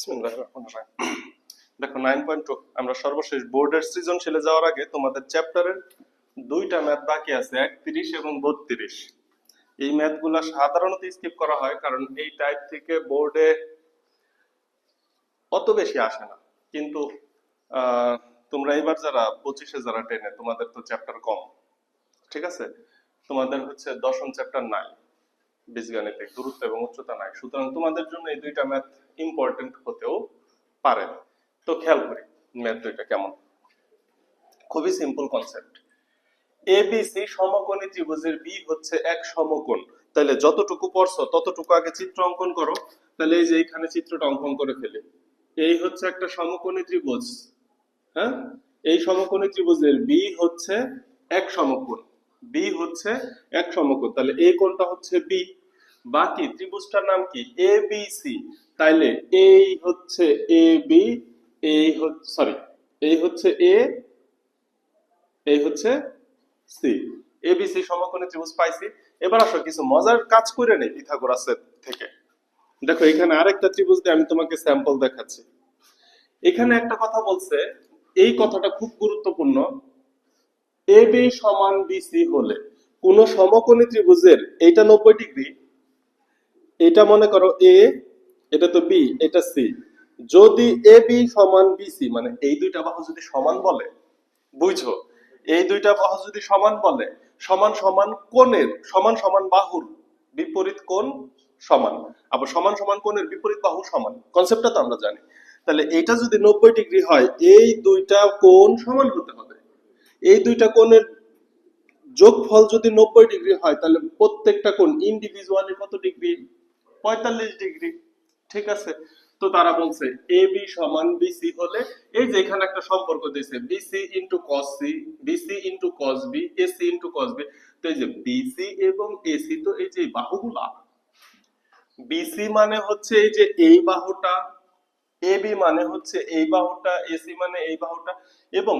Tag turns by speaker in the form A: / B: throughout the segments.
A: বিসমিল্লাহির রহমানির রহিম। দেখো 9.2 আমরা সর্বশেষ বোর্ডের সৃজনশীলে যাওয়ার আগে তোমাদের চ্যাপ্টারের দুইটা ম্যাথ বাকি আছে, 31 এবং 32। এই ম্যাথগুলো সাধারণত স্কিপ করা হয় কারণ এই টাইপ থেকে বোর্ডে অত বেশি আসে না। কিন্তু আহ, তোমরা এবার যারা 25-এ যারা 10-এ তোমাদের তো চ্যাপ্টার কম, ঠিক আছে? তোমাদের হচ্ছে দশম চ্যাপ্টার নাই, বীজগণিতে দূরত্ব এবং উচ্চতা নাই, সুতরাং তোমাদের জন্য এই দুইটা ম্যাথ ইম্পর্টেন্ট হতেও পারে। তো খেয়াল করি ম্যাথ দুইটা কেমন। খুবই সিম্পল কনসেপ্ট। এবিসি সমকোণী ত্রিভুজের বি হচ্ছে এক সমকোণ। তাহলে যতটুকু পড়ছো ততটুকু আগে চিত্র অঙ্কন করো। তাহলে এই যে এখানে চিত্রটা অঙ্কন করে ফেলি। এই হচ্ছে একটা সমকোণী ত্রিভুজ, হ্যাঁ? এই সমকোণী ত্রিভুজের বি হচ্ছে এক সমকোণ, বি হচ্ছে এক সমকোণ, তাহলে এই কোণটা হচ্ছে বি। বাকি ত্রিভুজটার নাম কি? A B C. তাইলে এই হচ্ছে এ বি, এই হচ্ছে সরি এই হচ্ছে এ, এই হচ্ছে সি। এবিসি সমকোণী ত্রিভুজ পাইছি। এবার আসো কিছু মজার কাজ করে নেই পিথাগোরাসের থেকে। দেখো এখানে আরেকটা ত্রিভুজ দিয়ে আমি তোমাকে স্যাম্পল দেখাচ্ছি। এখানে একটা কথা বলছে, এই কথাটা খুব গুরুত্বপূর্ণ। এবি সমান বিসি হলে কোন সমকোণী ত্রিভুজের এইটা 90 ডিগ্রি, এটা মনে করো এ, এটা তো বি, এটা সি। যদি এ বি সমান বিসি মানে এই দুইটা বাহু যদি সমান বলে, বুঝছো? এই দুইটা বাহু যদি সমান বলে, সমান সমান কোণের সমান সমান বাহুর বিপরীত কোণ সমান, আবার সমান সমান কোণের বিপরীত বাহু সমান, কনসেপ্টটা তো আমরা জানি। তাহলে এটা যদি 90 ডিগ্রি হয়, এই দুইটা কোণ সমান হতে হবে। এই দুইটা কোণের যোগফল যদি 90 ডিগ্রি হয়, তাহলে প্রত্যেকটা কোণ ইন্ডিভিজুয়ালি কত ডিগ্রি? 45 ডিগ্রি। ঠিক আছে? তো তারা বলছে এ বি সমান বিসি হলে, এই যে এখানে একটা সম্পর্ক দিয়েছে BC into cos C, BC into cos B, AC into cos B. তো এই যে বিসি এবং এসি, তো এই যে বাহুগুলা, বিসি মানে হচ্ছে এই যে এই বাহুটা, এবি মানে হচ্ছে এই বাহুটা, এসি মানে এই বাহুটা, এবং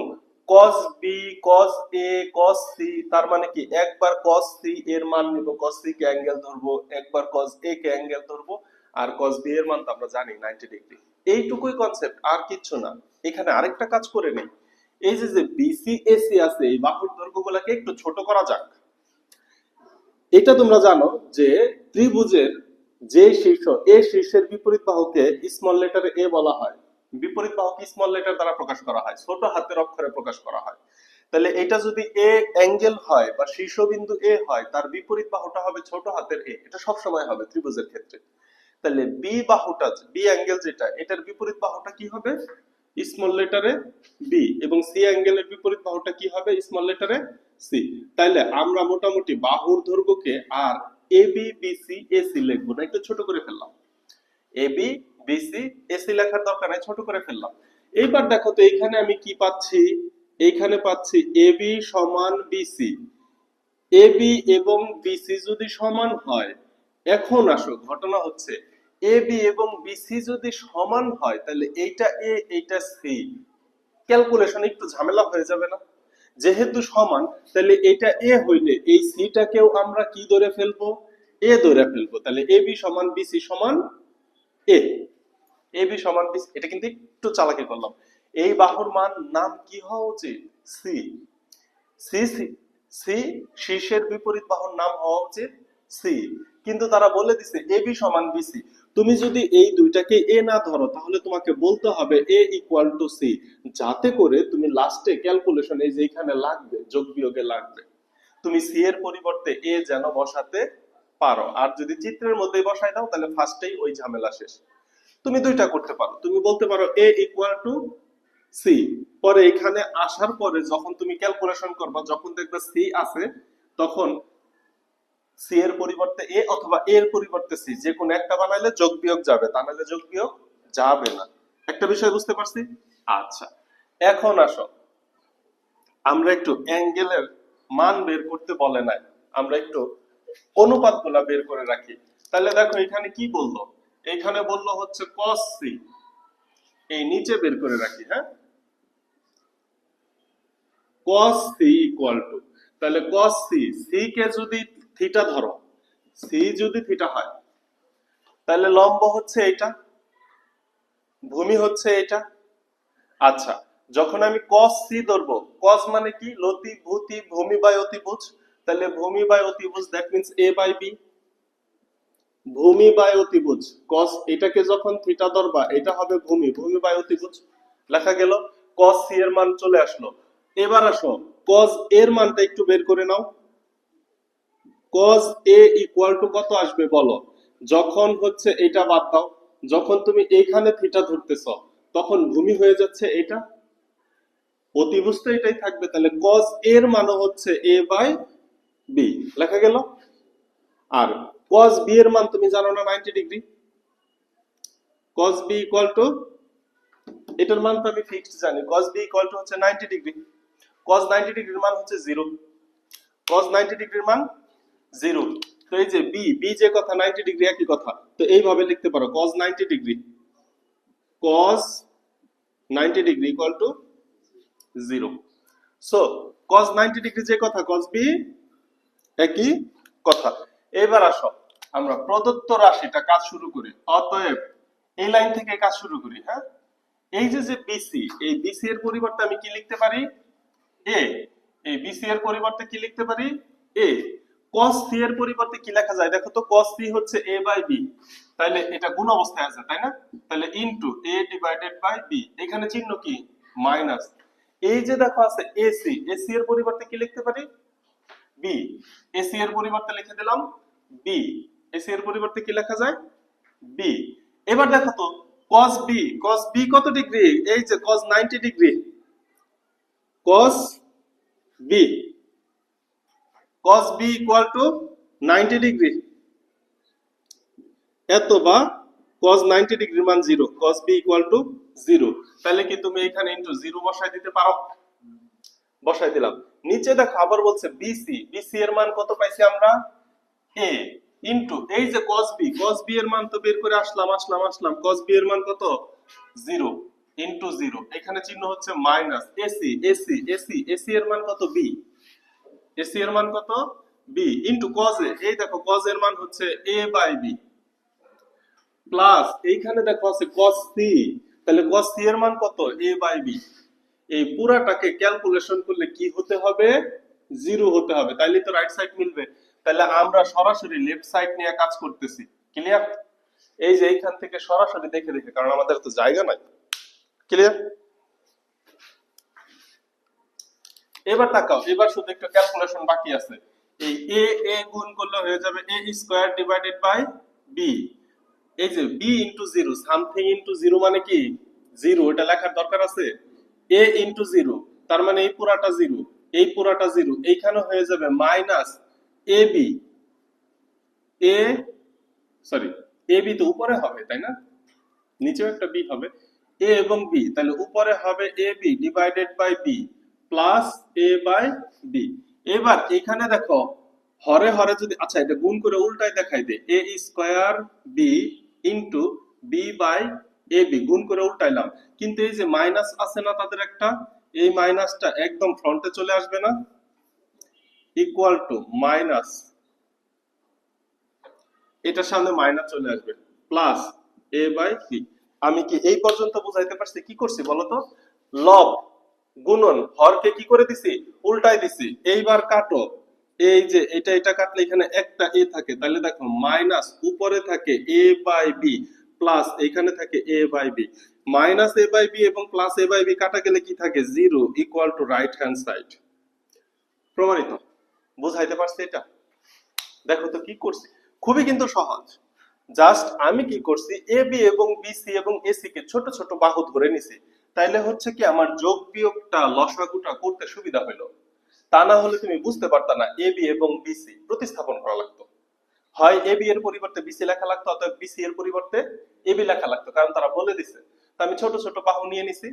A: cos বি, cos এ, cos সি, তার মানে কি একবার cos সি এর মান নিব, cos সি কে অ্যাঙ্গেল ধরবো, একবার cos এ কে অ্যাঙ্গেল ধরবো, আর cos বি এর মান তো আমরা জানি 90 ডিগ্রি। এইটুকুই কনসেপ্ট, আর কিচ্ছু না। এখানে আরেকটা কাজ করে নেই। এই যে যে বিসি এসি আছে, এই বাহুর দৈর্ঘ্যগুলোকে একটু ছোট করা যাক। এটা তোমরা জানো যে ত্রিভুজের যে শীর্ষ, এ শীর্ষের বিপরীত বাহুকে স্মল লেটারে এ বলা হয়। বিপরীত বাহুকে স্মল লেটার দ্বারা প্রকাশ করা হয়, ছোট হাতের অক্ষরে প্রকাশ করা হয়। তাহলে এটা যদি এ অ্যাঙ্গেল হয় বা শীর্ষবিন্দু এ হয়, তার বিপরীত বাহুটা হবে ছোট হাতের এ। এটা সব সময় হবে ত্রিভুজের ক্ষেত্রে। তাহলে বি বাহুটা, বি অ্যাঙ্গেল যেটা, এটার বিপরীত বাহুটা কি হবে? স্মল লেটারে বি। এবং সি অ্যাঙ্গেলের বিপরীত বাহুটা কি হবে? স্মল লেটারে সি। তাইলে আমরা মোটামুটি বাহুর দৈর্ঘ্যকে আর এ বি বিসি এসি লিখবো না, একটু ছোট করে ফেললাম। এ বি বিসি এসি লেখার দরকার নাই, ছোট করে ফেললাম। এইবার দেখো তো এইখানে আমি কি পাচ্ছি? এইখানে পাচ্ছি এ বি সমান বিসি। এ বি এবং বিসি যদি সমান হয়, এখন আসো ঘটনা হচ্ছে এ বি এবং বিসি যদি সমান হয়, তাহলে এইটা এ এইটা সি, ক্যালকুলেশন একটু ঝামেলা হয়ে যাবে না? যেহেতু সমান, তাহলে এটা এ হইলে এই সিটাকেও আমরা কি ধরে ফেলবো? এ ধরে ফেলবো। তাহলে এ বি সমান বিসি সমান এ, এ বি সমান বিসি। এটা কিন্তু একটু চালাকি করলাম। এই বাহুর মান নাম কি হওয়া উচিত? সি। সি সি সি শীর্ষের বিপরীত বাহুর নাম হওয়া উচিত সি। কিন্তু তারা বলে দিছে এ বি সমান বিসি। তুমি যদি এই দুইটাকে এ না ধরো, তাহলে তোমাকে বলতে হবে এ ইকুয়াল টু সি, যাতে করে তুমি লাস্টে ক্যালকুলেশন এই যে এখানে লাগবে, যোগ বিয়োগে লাগবে, তুমি সি এর পরিবর্তে এ যেন বসাতে পারো। আর যদি চিত্রের মধ্যে বসাই দাও, তাহলে ফার্স্টেই ওই ঝামেলা শেষ। তুমি দুইটা করতে পারো, তুমি বলতে পারো এ ইকুয়াল টু সি, পরে এখানে আসার পরে যখন তুমি ক্যালকুলেশন করবা, যখন দেখবে সি আছে, তখন সি এর পরিবর্তে এ অথবা এ এর পরিবর্তে সি, যে কোনো একটা বানাইলে যোগ বিয়োগ যাবে, তা নাহলে যোগ বিয়োগ যাবে না। একটা বিষয় বুঝতে পারছি? আচ্ছা, এখন আসো আমরা একটু অ্যাঙ্গেলের মান বের করতে বলে নাই, আমরা একটু অনুপাতগুলা বের করে রাখি। তাহলে দেখো এখানে কি বললো, এখানে বললো হচ্ছে cos সি, এই নিচে বের করে রাখি, হ্যাঁ? cos c ইকুয়াল টু, তাহলে cos c, c কে যদি থিটা ধরো, c যদি থিটা হয়, তাহলে লম্ব হচ্ছে এটা, ভূমি হচ্ছে এটা। আচ্ছা, যখন আমি cos c ধরবো, cos মানে কি, লতি ভূতি ভূমি বাই অতিভুজ, তাহলে ভূমি বাই অতিভুজ that means a by b, ভূমি বাই অতিভুজ cos, এটাকে যখন থিটা ধরবা এটা হবে ভূমি, ভূমি বাই অতিভুজ লেখা গেল। cos c এর মান চলে আসলো। এবার আসো cos এর মানটা একটু বের করে নাও। cos a ইকুয়াল টু কত আসবে বলো? যখন হচ্ছে এটা বাদ দাও, যখন তুমি এইখানে থিটা ধরতেছ তখন ভূমি হয়ে যাচ্ছে এটা, অতিভুজ তো এটাই থাকবে, তাহলে cos এর মানও হচ্ছে a বাই b লেখা গেল। আর cos b এর মান তুমি জানো না 90 degree, cos b equal to, এটার মান তো আমি ফিক্সড জানি, cos b ইকুয়াল টু হচ্ছে 90 ডিগ্রি, cos 90 ডিগ্রির মান হচ্ছে 0, cos 90 ডিগ্রির মান 0। তো এই যে b, b যে কথা 90 ডিগ্রি একই কথা, তো এইভাবে লিখতে পারো cos 90 degree, cos 90 degree equal to 0। So cos 90 degree যে কথা cos b একই কথা। এবার আসো আমরা প্রদত্ত রাশিটা কাজ শুরু করি। অতএব এই লাইন থেকে কাজ শুরু করি, হ্যাঁ। এই যে যে বিসি, এই বিসি এর পরিবর্তে আমি কি লিখতে পারি, এ। এই বিসি এর পরিবর্তে কি লিখতে পারি, এ। cos c এর পরিবর্তে কি লেখা যায় দেখো তো, cos c হচ্ছে a বাই b, তাহলে এটা গুণ অবস্থায় আছে তাই না, তাহলে into a divided by b, এখানে চিহ্ন কি মাইনাস। এই যে দেখো আছে এসি, এসি এর পরিবর্তে কি লিখতে পারি, বি, এসি এর পরিবর্তে লিখে দিলাম বি, এসি এর পরিবর্তে কি লেখা যায়, বি। এবার দেখো তো cos b, cos b কত ডিগ্রি, এই যে cos 90 degree, cos b, cos b equal to 90 degree, এত বা cos 90 ডিগ্রির মান 0, cos b ইকুয়াল টু 0। তাহলে কি তুমি এখানে ইনটু 0 বসাই দিতে পারো, বসাই দিলাম। নিচে দেখো আবার বলছে বিসি, বিসি এর মান কত পাইছি আমরা, a ইনটু এই যে cos b, cos b এর মান তো বের করে আসলাম, cos b এর মান কত 0 ইনটু 0, এখানে চিহ্ন হচ্ছে minus, AC AC AC AC এর মান কত b, এসি এর মান কত b ইনটু cos a, এই দেখো cos এর মান হচ্ছে a বাই b, প্লাস এইখানে দেখো আছে cos c, তাহলে cos c এর মান কত a বাই b। এই পুরাটাকে ক্যালকুলেশন করলে কি হতে হবে, 0 হতে হবে, তাইলে তো রাইট সাইড মিলবে। তাহলে আমরা সরাসরি লেফট সাইড নিয়ে কাজ করতেছি, ক্লিয়ার। এই যে এইখান থেকে সরাসরি দেখে দেখে, কারণ আমাদের তো জায়গা নাই, ক্লিয়ার। এবার তাকাও, এবার শুধু একটা ক্যালকুলেশন বাকি আছে। এই a a গুণ করলে হয়ে যাবে a square divided by b, এই যে b ইনটু 0, সামথিং ইনটু 0 মানে কি 0, এটা লেখার দরকার আছে, a ইনটু 0, তার মানে এই পুরাটা 0, এই পুরাটা 0, এইখানে হয়ে যাবে minus ab, a sorry ab তো উপরে হবে তাই না, নিচেও একটা b হবে, a এবং b, তাহলে উপরে হবে ab divided by b plus a by b। এবার এখানে দেখো হরে হরে যদি, আচ্ছা এটা গুণ করে উল্টায় দেখাই দে, a square b into b by ab, গুণ করে উল্টাইলাম, কিন্তু এই যে মাইনাস আছে না তাদের একটা, এই মাইনাসটা একদম ফ্রন্টে চলে আসবে না, ইকুয়াল টু মাইনাস, এটার সামনে মাইনাস চলে আসবে, প্লাস a বাই b। আমি কি এই পর্যন্ত বুঝাইতে পারছি, কি করছি বলতো, লব গুণন হরকে কি করে দিছি, উল্টাই দিছি। এইবার কাটো, এই যে এটা এটা কাটলে এখানে একটা a থাকে, তাহলে দেখো মাইনাস উপরে থাকে a বাই b প্লাস এখানে থাকে a by b, minus a by b এবং প্লাস a বাই b কাটা গেলে কি থাকে 0 equal to right hand side. প্রমাণিত, বুঝাইতে পারছি এটা। দেখো তো কি করছি, খুবই কিন্তু সহজ। জাস্ট আমি কি করছি, এ বি এবং বিসি এবং এসি কে ছোট ছোট বাহু ধরে নিছি, তাইলে হচ্ছে কি আমার যোগ বিয়োগটা লসাগুটা করতে সুবিধা হলো। তা না হলে তুমি বুঝতে পারতা না এ বি এবং বিসি প্রতিস্থাপন করা লাগতো, হয় এ বি এর পরিবর্তে বিসি লেখা লাগতো, অথবা বিসি এর পরিবর্তে এ বি লেখা লাগতো, কারণ তারা বলে দিছে। তো আমি ছোট ছোট বাহু নিয়ে নিছি,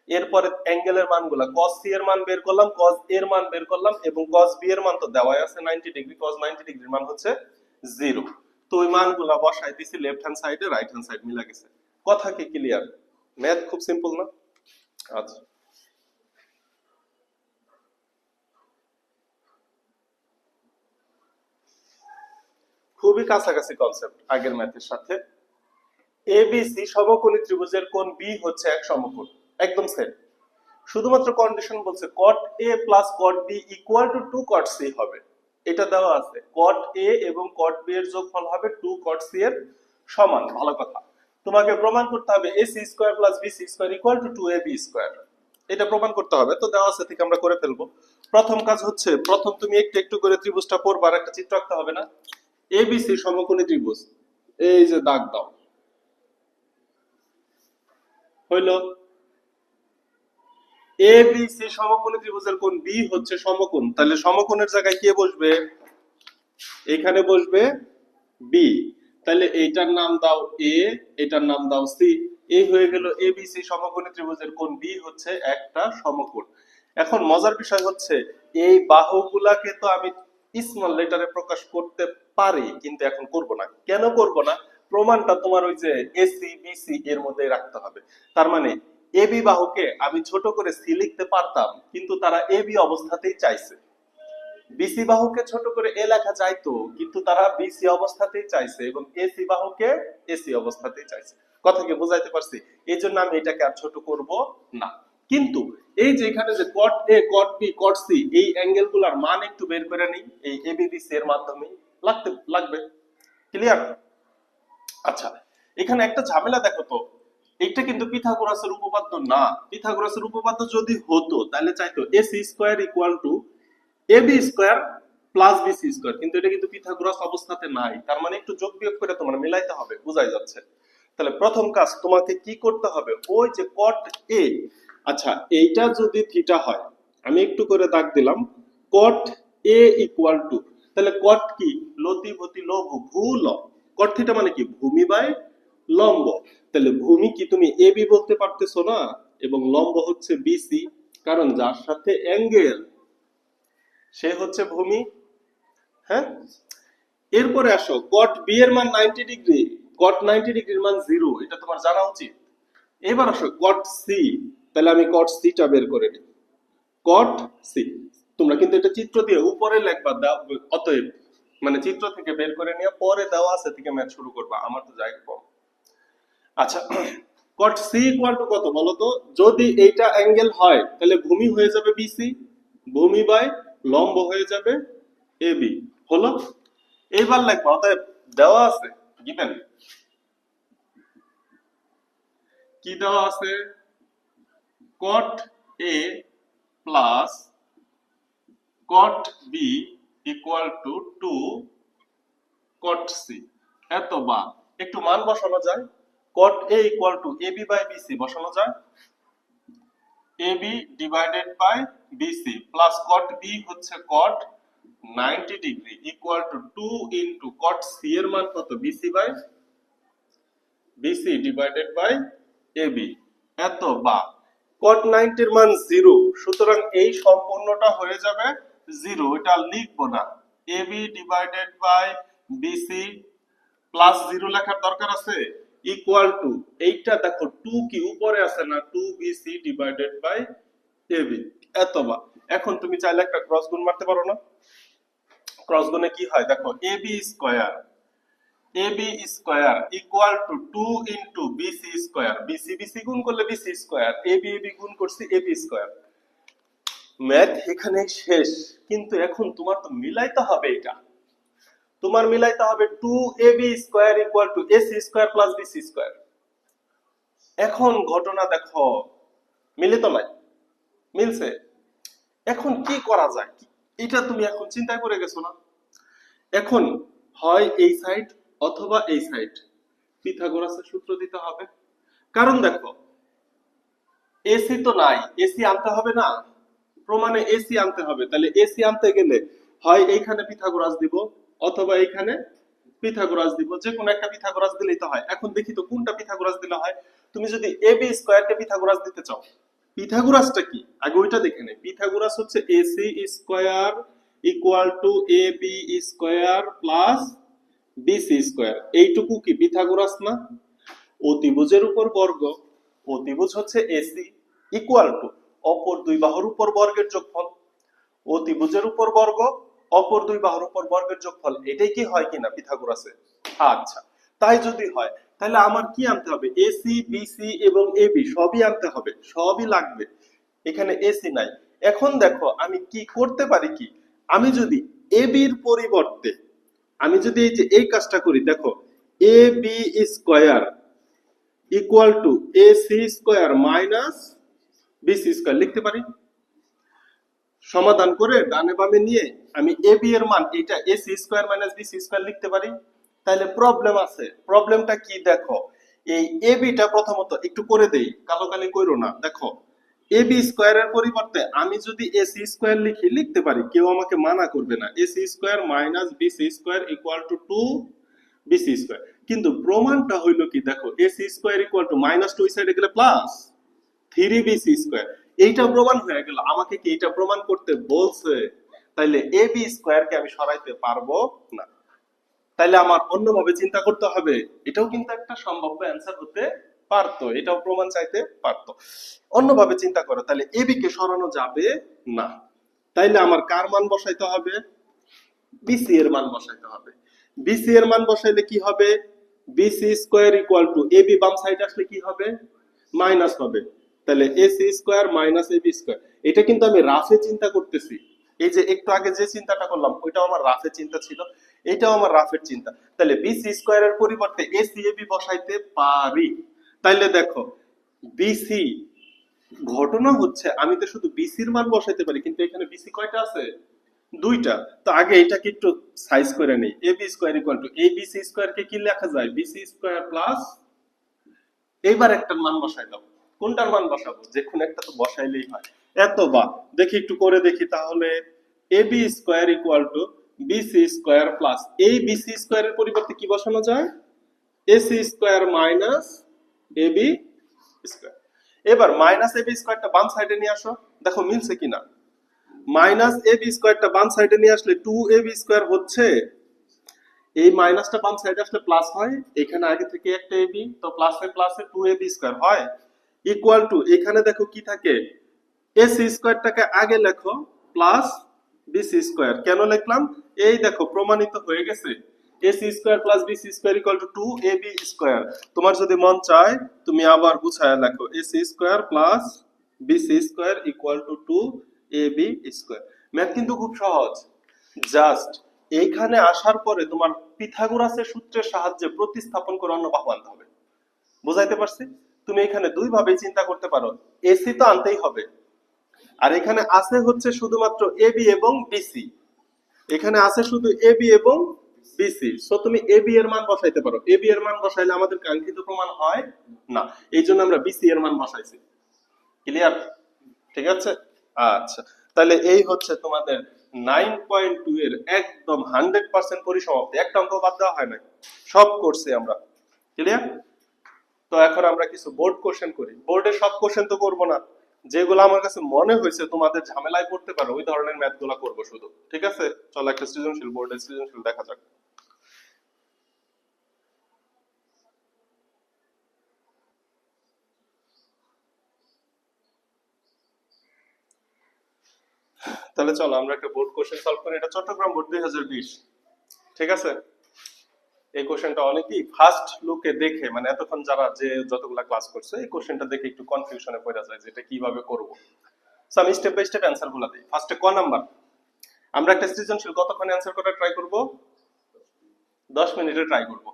A: এরপরে অ্যাঙ্গেলের মানগুলা cos c এর মান বের করলাম, cos a এর মান বের করলাম, এবং cos b এর মান তো দেওয়াই আছে 90 ডিগ্রি, cos 90 ডিগ্রির মান হচ্ছে 0। তো ওই মানগুলা বসাই দিছি লেফট হ্যান্ড সাইডে, রাইট হ্যান্ড সাইড মিলা গেছে। কথা কি ক্লিয়ার? ম্যাথ খুব সিম্পল না? আচ্ছা, খুবই কাছাকাছি কনসেপ্ট আগের ম্যাথের সাথে। এবিসি সমকোণী ত্রিভুজের কোণ বি হচ্ছে এক সমকোণ, একদম সেম। শুধুমাত্র কন্ডিশন বলছে cot a plus cot b equal to 2 cot c হবে, এটা দেওয়া আছে। cot a এবং cot b এর যোগফল হবে 2 cot c এর সমান। ভালো কথা, তোমাকে প্রমাণ করতে হবে ac square plus bc square equal to 2ab square, এটা প্রমাণ করতে হবে। তো দেওয়া আছে থেকে আমরা করে ফেলবো। প্রথম কাজ হচ্ছে, প্রথম তুমি একটু একটু করে ত্রিভুজটা পড়বা, আর একটা চিত্র আঁকতে হবে না? এবিসি সমকোণী ত্রিভুজ, এই যে দাগ দাও, হইলো। এবিসি সমকোণী ত্রিভুজের কোণ বি হচ্ছে সমকোণ, তাহলে সমকোণের জায়গায় কে বসবে? এখানে বসবে বি। তাহলে এইটার নাম দাও এ, এটার নাম দাও সি। এই হয়ে গেল এবিসি সমকোণী ত্রিভুজের কোণ বি হচ্ছে একটা সমকোণ। এখন মজার বিষয় হচ্ছে, এই বাহুগুলাকে তো আমি স্মল লেটারে প্রকাশ করতে পারি, কিন্তু এখন করব না। কেন করব না? প্রমাণটা তোমার ওই যে এসি বিসি এর মধ্যে রাখতে হবে। তার মানে এবি বাহুকে আমি ছোট করে সি লিখতে পারতাম, কিন্তু তারা এবি অবস্থাতেই চাইছে। বিসি বাহুকে ছোট করে এ লেখা যাইতো, কিন্তু তারা বিসি অবস্থাতেই চাইছে, এবং এসি বাহুকে এসি অবস্থাতেই চাইছে। কথা কি বুঝাইতে পারছি? এই জন্য আমি এটাকে আর ছোট করব না। কিন্তু এই যে এখানে যে cot a cot b cot c, এই অ্যাঙ্গেল গুলার মান একটু বের করে নিই এই এবিবিসি এর মাধ্যমে, লাগবে। ক্লিয়ার? আচ্ছা, এখানে একটা ঝামেলা দেখো তো, এটা কিন্তু পিথাগোরাসের উপপাদ্য না। পিথাগোরাসের উপপাদ্য যদি হতো তাহলে চাইতো ac square equal to ab square plus bc square, কিন্তু এটা কিন্তু পিথাগোরাস অবস্থাতে নাই। তার মানে একটু যোগ বিয়োগ করে তোমার মিলাইতে হবে, বোঝাই যাচ্ছে। তাহলে প্রথম কাজ তোমাকে কি করতে হবে, ওই যে cot a, আচ্ছা এইটা যদি থিটা হয়, আমি একটু করে দাগ দিলাম, cot a ইকুয়াল টু, তাহলে cot কি? লতি ভতি লঘু ভূ ল। cot থিটা মানে কি? ভূমি বাই লম্ব। তাহলে ভূমি কি তুমি এবি বলতে পারতেছো না, এবং লম্ব হচ্ছে বিসি, কারণ যার সাথে অ্যাঙ্গেল সে হচ্ছে ভূমি। হ্যাঁ, এরপরে আসো, cot বি এর মান 90 ডিগ্রি, cot 90 ডিগ্রির মান 0, এটা তোমার জানা উচিত। এবার আসো cot সি, তাহলে আমি cot সি টা বের করে নিই। cot সি, তোমরা কিন্তু এটা চিত্র দিয়ে উপরে লিখবা, অতএব মানে চিত্র থেকে বের করে নিয়ে পরে দেওয়া আছে থেকে ম্যাথ শুরু করবা, আমার তো জায়গা কম। আচ্ছা, cot সি ইকুয়াল টু কত বলো তো? যদি এইটা অ্যাঙ্গেল হয় তাহলে ভূমি হয়ে যাবে বিসি, ভূমি বাই লম্ব হয়ে যাবে এবি। হলো? এইবার লিখবা, অতএব দেওয়া আছে গিভেন, কি দেওয়া আছে? cot a plus cot b equal to 2 cot c। এত বা একটু মান বসানো যায়, cot a equal to ab by bc বসানো যায়, ab divided by bc plus cot b হচ্ছে cot 90 degree equal to 2 into cot c এর মান কত? bc by bc divided by ab। এত বা cot 90 এর মান 0, সুতরাং এই সম্পূর্ণটা হয়ে যাবে 0, এটা লিখবো না। ab divided by bc plus 0 লেখার দরকার আছে, ইকুয়াল টু, এইটা দেখো 2 কি উপরে আছে না, 2bc ডিভাইডেড বাই ab। এত বা এখন তুমি চাইলে একটা ক্রস গুণ মারতে পারো না? ক্রস গুণে কি হয় দেখো, ab square equal to 2 into bc square, bc bc গুণ করলে bc স্কয়ার, ab ab গুণ করছি ab স্কয়ার। ম্যাথ এখানে শেষ, কিন্তু এখন তোমার তো মিলাইতে হবে, এটা তোমার মিলাইতে হবে 2ab square equal two ac square plus bc square. এখন ঘটনা দেখো, মিলে তো নাই, মিলছে। এখন কি করা যায়, এটা তুমি এখন চিন্তায় পড়ে গেছো না? এখন হয় এই সাইড অথবা এই সাইড পিথাগোরাসের সূত্র দিতে হবে। কারণ দেখো, এসি তো নাই, এসি আনতে হবে না, প্রমাণে এসি আনতে হবে। তাহলে এসি আনতে গেলে হয় এইখানে পিথাগোরাস দিব, অথবা এইখানে পিথাগোরাস দিব, যে কোনো একটা পিথাগোরাস দিলেই তো হয়। এখন দেখি তো কোনটা পিথাগোরাস দিলে হয়। তুমি যদি এবি স্কয়ার কে পিথাগোরাস দিতে চাও, পিথাগোরাসটা কি আগে ওইটা দেখে নে। পিথাগোরাস হচ্ছে AC square equal to AB square plus BC square, এইটুকু কি পিথাগোরাস না? অতিভুজের উপর বর্গ, অতিভুজ হচ্ছে এসি ইকুয়াল টু অপর দুই বাহুর উপর বর্গের যোগফল, অতিভুজের উপর বর্গ অপর দুই বাহুর উপর বর্গের যোগফল, এটাই কি হয় কিনা পিথাগোরাসে? আচ্ছা, তাই যদি হয় তাহলে আমার কি আনতে হবে? এসি, বিসি এবং এবি সবই আনতে হবে, সবই লাগবে। এখানে এসি নাই। এখন দেখো আমি কি করতে পারি, কি আমি যদি এবির পরিবর্তে আমি যদি এই যে এই কাজটা করি, দেখো A B square equal to A C square minus BC square লিখতে পারি। সমাধান করে ডানে বামে নিয়ে আমি এ বি এর মান এটা A C square minus BC square লিখতে পারি। তাহলে প্রবলেম আছে, প্রবলেমটা কি দেখো, এই এ বিটা প্রথমত একটু করে দেই, কালো কালি কইরো না। দেখো এ বি স্কোয়ারের পরিবর্তে আমি যদি এ সি স্কোয়ার লিখি লিখতে পারি, কেউ আমাকে মানা করবে না। A C square minus BC square equal to 2 BC square. কিন্তু প্রমাণটা হইলো কি দেখো, A C square equal to minus two ওই সাইডে গেলে প্লাস 3bc স্কয়ার। এইটা প্রমাণ হয়ে গেল। আমাকে কি এটা প্রমাণ করতে বলছে? তাইলে ab স্কয়ার কে আমি সরাইতে পারবো না। তাইলে আমার অন্যভাবে চিন্তা করতে হবে। এটাও কিন্তু একটা সম্ভাব্য অ্যান্সার হতে পারতো, এটাও প্রমাণ চাইতে পারতো। অন্যভাবে চিন্তা করো, তাহলে ab কে সরানো যাবে না। তাইলে আমার কার মান বসাইতে হবে? bc এর মান বসাইতে হবে। bc এর মান বসাইলে কি হবে? bc square equal to ab বাম সাইডে আসলে কি হবে? মাইনাস হবে। তাহলে AC square minus AB square. এটা কিন্তু আমি রাফে চিন্তা করতেছি। এই যে একটু আগে যে চিন্তাটা করলাম ওইটাও আমার রাফে চিন্তা ছিল, এটাও আমার রাফের চিন্তা। তাহলে বিসি স্কয়ারের পরিবর্তে এসি এবি বসাইতে পারি। তাইলে দেখো বিসি, ঘটনা হচ্ছে আমি তো শুধু বিসির মান বসাইতে পারি, কিন্তু এখানে বিসি কয়টা আছে? দুইটা। তো আগে এটাকে একটু সাইজ করে নেই। এবি স্কয়ার ইকুয়াল টু এই বিসি স্কয়ার কে কি লেখা যায়? বিসি স্কয়ার প্লাস, এইবার একটা মান বসাই দাও। কোনটার মান বসাবো? যে কোন একটা তো বসাইলেই হয়। এত বা দেখি একটু করে দেখি তাহলে। AB square equal to BC square plus এই বিসি স্কয়ারের পরিবর্তে কি বসানো যায়? AC square minus AB square. এবার মাইনাস এবি স্কয়ারটা বাম সাইডে নিয়ে আসো, দেখো মিলছে কিনা। মাইনাস এবি স্কয়ারটা বাম সাইডে নিয়ে আসলে 2ab স্কয়ার হচ্ছে, এই মাইনাসটা বাম সাইডে আসলে প্লাস হয়, এখানে আগে থেকে একটা এবি, তো প্লাসে প্লাসে 2ab স্কয়ার হয় ইকুয়াল টু, এখানে দেখো কি থাকে, এসি স্কয়ারটাকে আগে লেখো প্লাস বিসি স্কয়ার। কেন লিখলাম? এই দেখো প্রমাণিত হয়ে গেছে। AC square plus BC square equal to 2ab square. তোমার যদি মন চায় তুমি আবার গুছায়া লেখো, AC square plus BC square equal to 2ab square. Math কিন্তু খুব সহজ। জাস্ট এইখানে আসার পরে তোমার পিথাগোরাসের সূত্রের সাহায্যে প্রতিস্থাপন করে অন্য বাহু আনতে হবে। বুঝাইতে পারছি? তুমি এখানে দুই ভাবে চিন্তা করতে পারো। এসি তো আনতেই হবে, আর এখানে আছে হচ্ছে শুধুমাত্র এবি এবং বিসি। এখানে আছে শুধু এবি এবং বিসি। সো তুমি এবি এর মান বসাইতে পারো। এবি এর মান বসাইলে আমাদের কাঙ্ক্ষিত প্রমাণ হয় না, এই জন্য আমরা বিসি এর মান বসাইছি। ক্লিয়ার? ঠিক আছে। আচ্ছা, তাহলে এই হচ্ছে তোমাদের 9.2 এর একদম 100% পরিসমাপ্তি। একটা অঙ্ক বাদ দেওয়া হয় না, সব করছি আমরা। ক্লিয়ার? তো এখন আমরা কিছু বোর্ড কোশ্চেন করি। বোর্ডে সব কোশ্চেন তো করব না, যেগুলো আমার কাছে মনে হয়েছে তোমাদের ঝামেলায় পড়তে পারো ওই ধরনের ম্যাথ গুলা করবো শুধু। ঠিক আছে, চলো একটা সৃজনশীল, বোর্ডের সৃজনশীল দেখা যাক। তাহলে চলো আমরা একটা বোর্ড কোশ্চেন সলভ করি। এটা চট্টগ্রাম বোর্ড 2020। ঠিক আছে, এই কোশ্চেনটা অনেকেই ফার্স্ট লুকে দেখে, মানে এতক্ষণ যারা যে যতগুলা ক্লাস করছে এই কোশ্চেনটা দেখে একটু কনফিউশনে পড়ে যায় যে এটা কিভাবে করব। সো আমি স্টেপ বাই স্টেপ অ্যানসার গুলা দিই। ফার্স্টে ক নাম্বার, আমরা একটা সৃজনশীল কতক্ষণে অ্যানসার করার ট্রাই করব? 10 মিনিটে ট্রাই করব।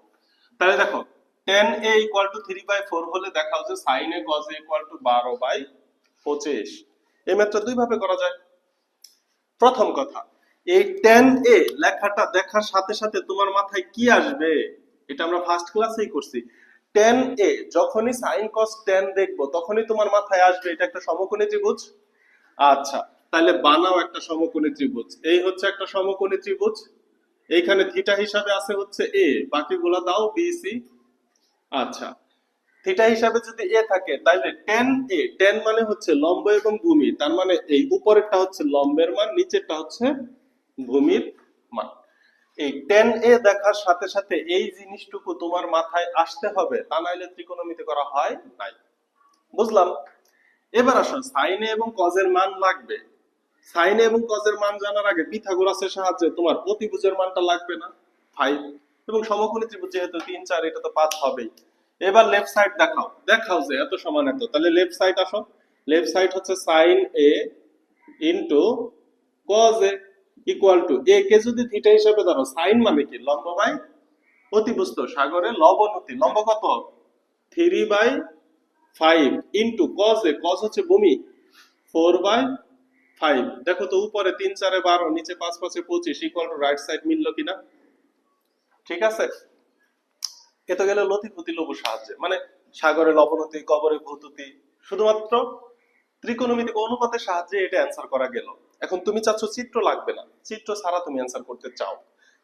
A: তাহলে দেখো tan a ইকুয়াল টু 3/4 হলে দেখাও যে sin a cos a equal two 12/25। এই ম্যাথটা দুই ভাবে করা যায়। প্রথম কথা, এই tan a লেখাটা দেখার সাথে সাথে তোমার মাথায় কি আসবে? এটা আমরা ফার্স্ট ক্লাসেই করছি। tan a যখনই sin cos tan দেখবো তখনই তোমার মাথায় আসবে এটা একটা সমকোণী ত্রিভুজ। আচ্ছা, তাহলে বানাও একটা সমকোণী ত্রিভুজ। এই হচ্ছে একটা সমকোণী ত্রিভুজ, এইখানে থিটা হিসাবে আছে হচ্ছে a, বাকিগুলা দাও b c। আচ্ছা, থিটা হিসাবে যদি a থাকে তাহলে tan a, tan মানে হচ্ছে লম্ব এবং ভূমি, তার মানে এই উপরেরটা হচ্ছে লম্বের মান, নিচেরটা হচ্ছে ভূমির মান। এই tan a দেখার সাথে সাথে এই জিনিসটুকু তোমার মাথায় আসতে হবে, তা নাইলে ত্রিকোণমিতি করা হয় নাই। বুঝলাম? এবার আসো sin a এবং cos এর মান লাগবে। sin a এবং cos এর মান জানার আগে পিথাগোরাসের সাহায্যে তোমার অতিভুজের মানটা লাগবে না? 5। এবং সমকোণী ত্রিভুজ যেহেতু 3 4, এটা তো 5 হবেই। এবার লেফট সাইড দেখাও, দেখাও যে এত সমান এত, তাহলে লেফট সাইড আসো। লেফট সাইড হচ্ছে sine A into cos A equal to A কে যদি থিটা হিসাবে ধরো, সাইন মানে কি লম্ব বাই অতিভুজ, সাগরে লবণতি, লম্ব কত 3/5 ইন্টু কজ এ, কজ হচ্ছে ভূমি 4/5। দেখো তো উপরে 3 4 12, নিচে 5 5 25 ইকুয়াল টু রাইট সাইড মিললো কিনা? ঠিক আছে, এ তো গেল লতিফতি লঘু সাহায্যে, মানে সাগরে লবণতি কবরে ভূতুতি, শুধুমাত্র ত্রিকোণমিতিক অনুপাতের সাহায্যে এটা অ্যান্সার করা গেল। এখন তুমি চাচ্ছ চিত্র লাগবে না, চিত্র ছাড়া তুমি অ্যান্সার করতে চাও,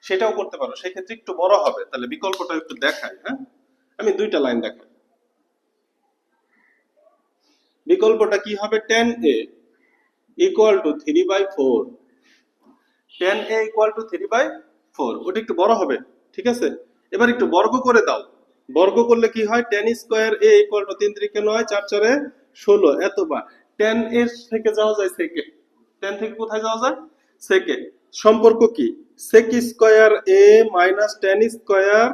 A: সেটাও করতে পারো, সেক্ষেত্রে একটু বড় হবে। তাহলে বিকল্পটা একটু দেখাই, হ্যাঁ আমি দুইটা লাইন দেখাই। বিকল্পটা কি হবে, tan a equal two 3/4, tan a equal two 3/4, ওটা একটু বড় হবে, ঠিক আছে। এবার একটু বর্গ করে দাও, বর্গ করলে কি হয়, tan square a equal two 3 3 9 4 4 16, এতবার tan এর থেকে যাওয়া যায় সেকে, tan থেকে কোথায় যাওয়া যায় সেকে, সম্পর্ক কি sec square a minus tan square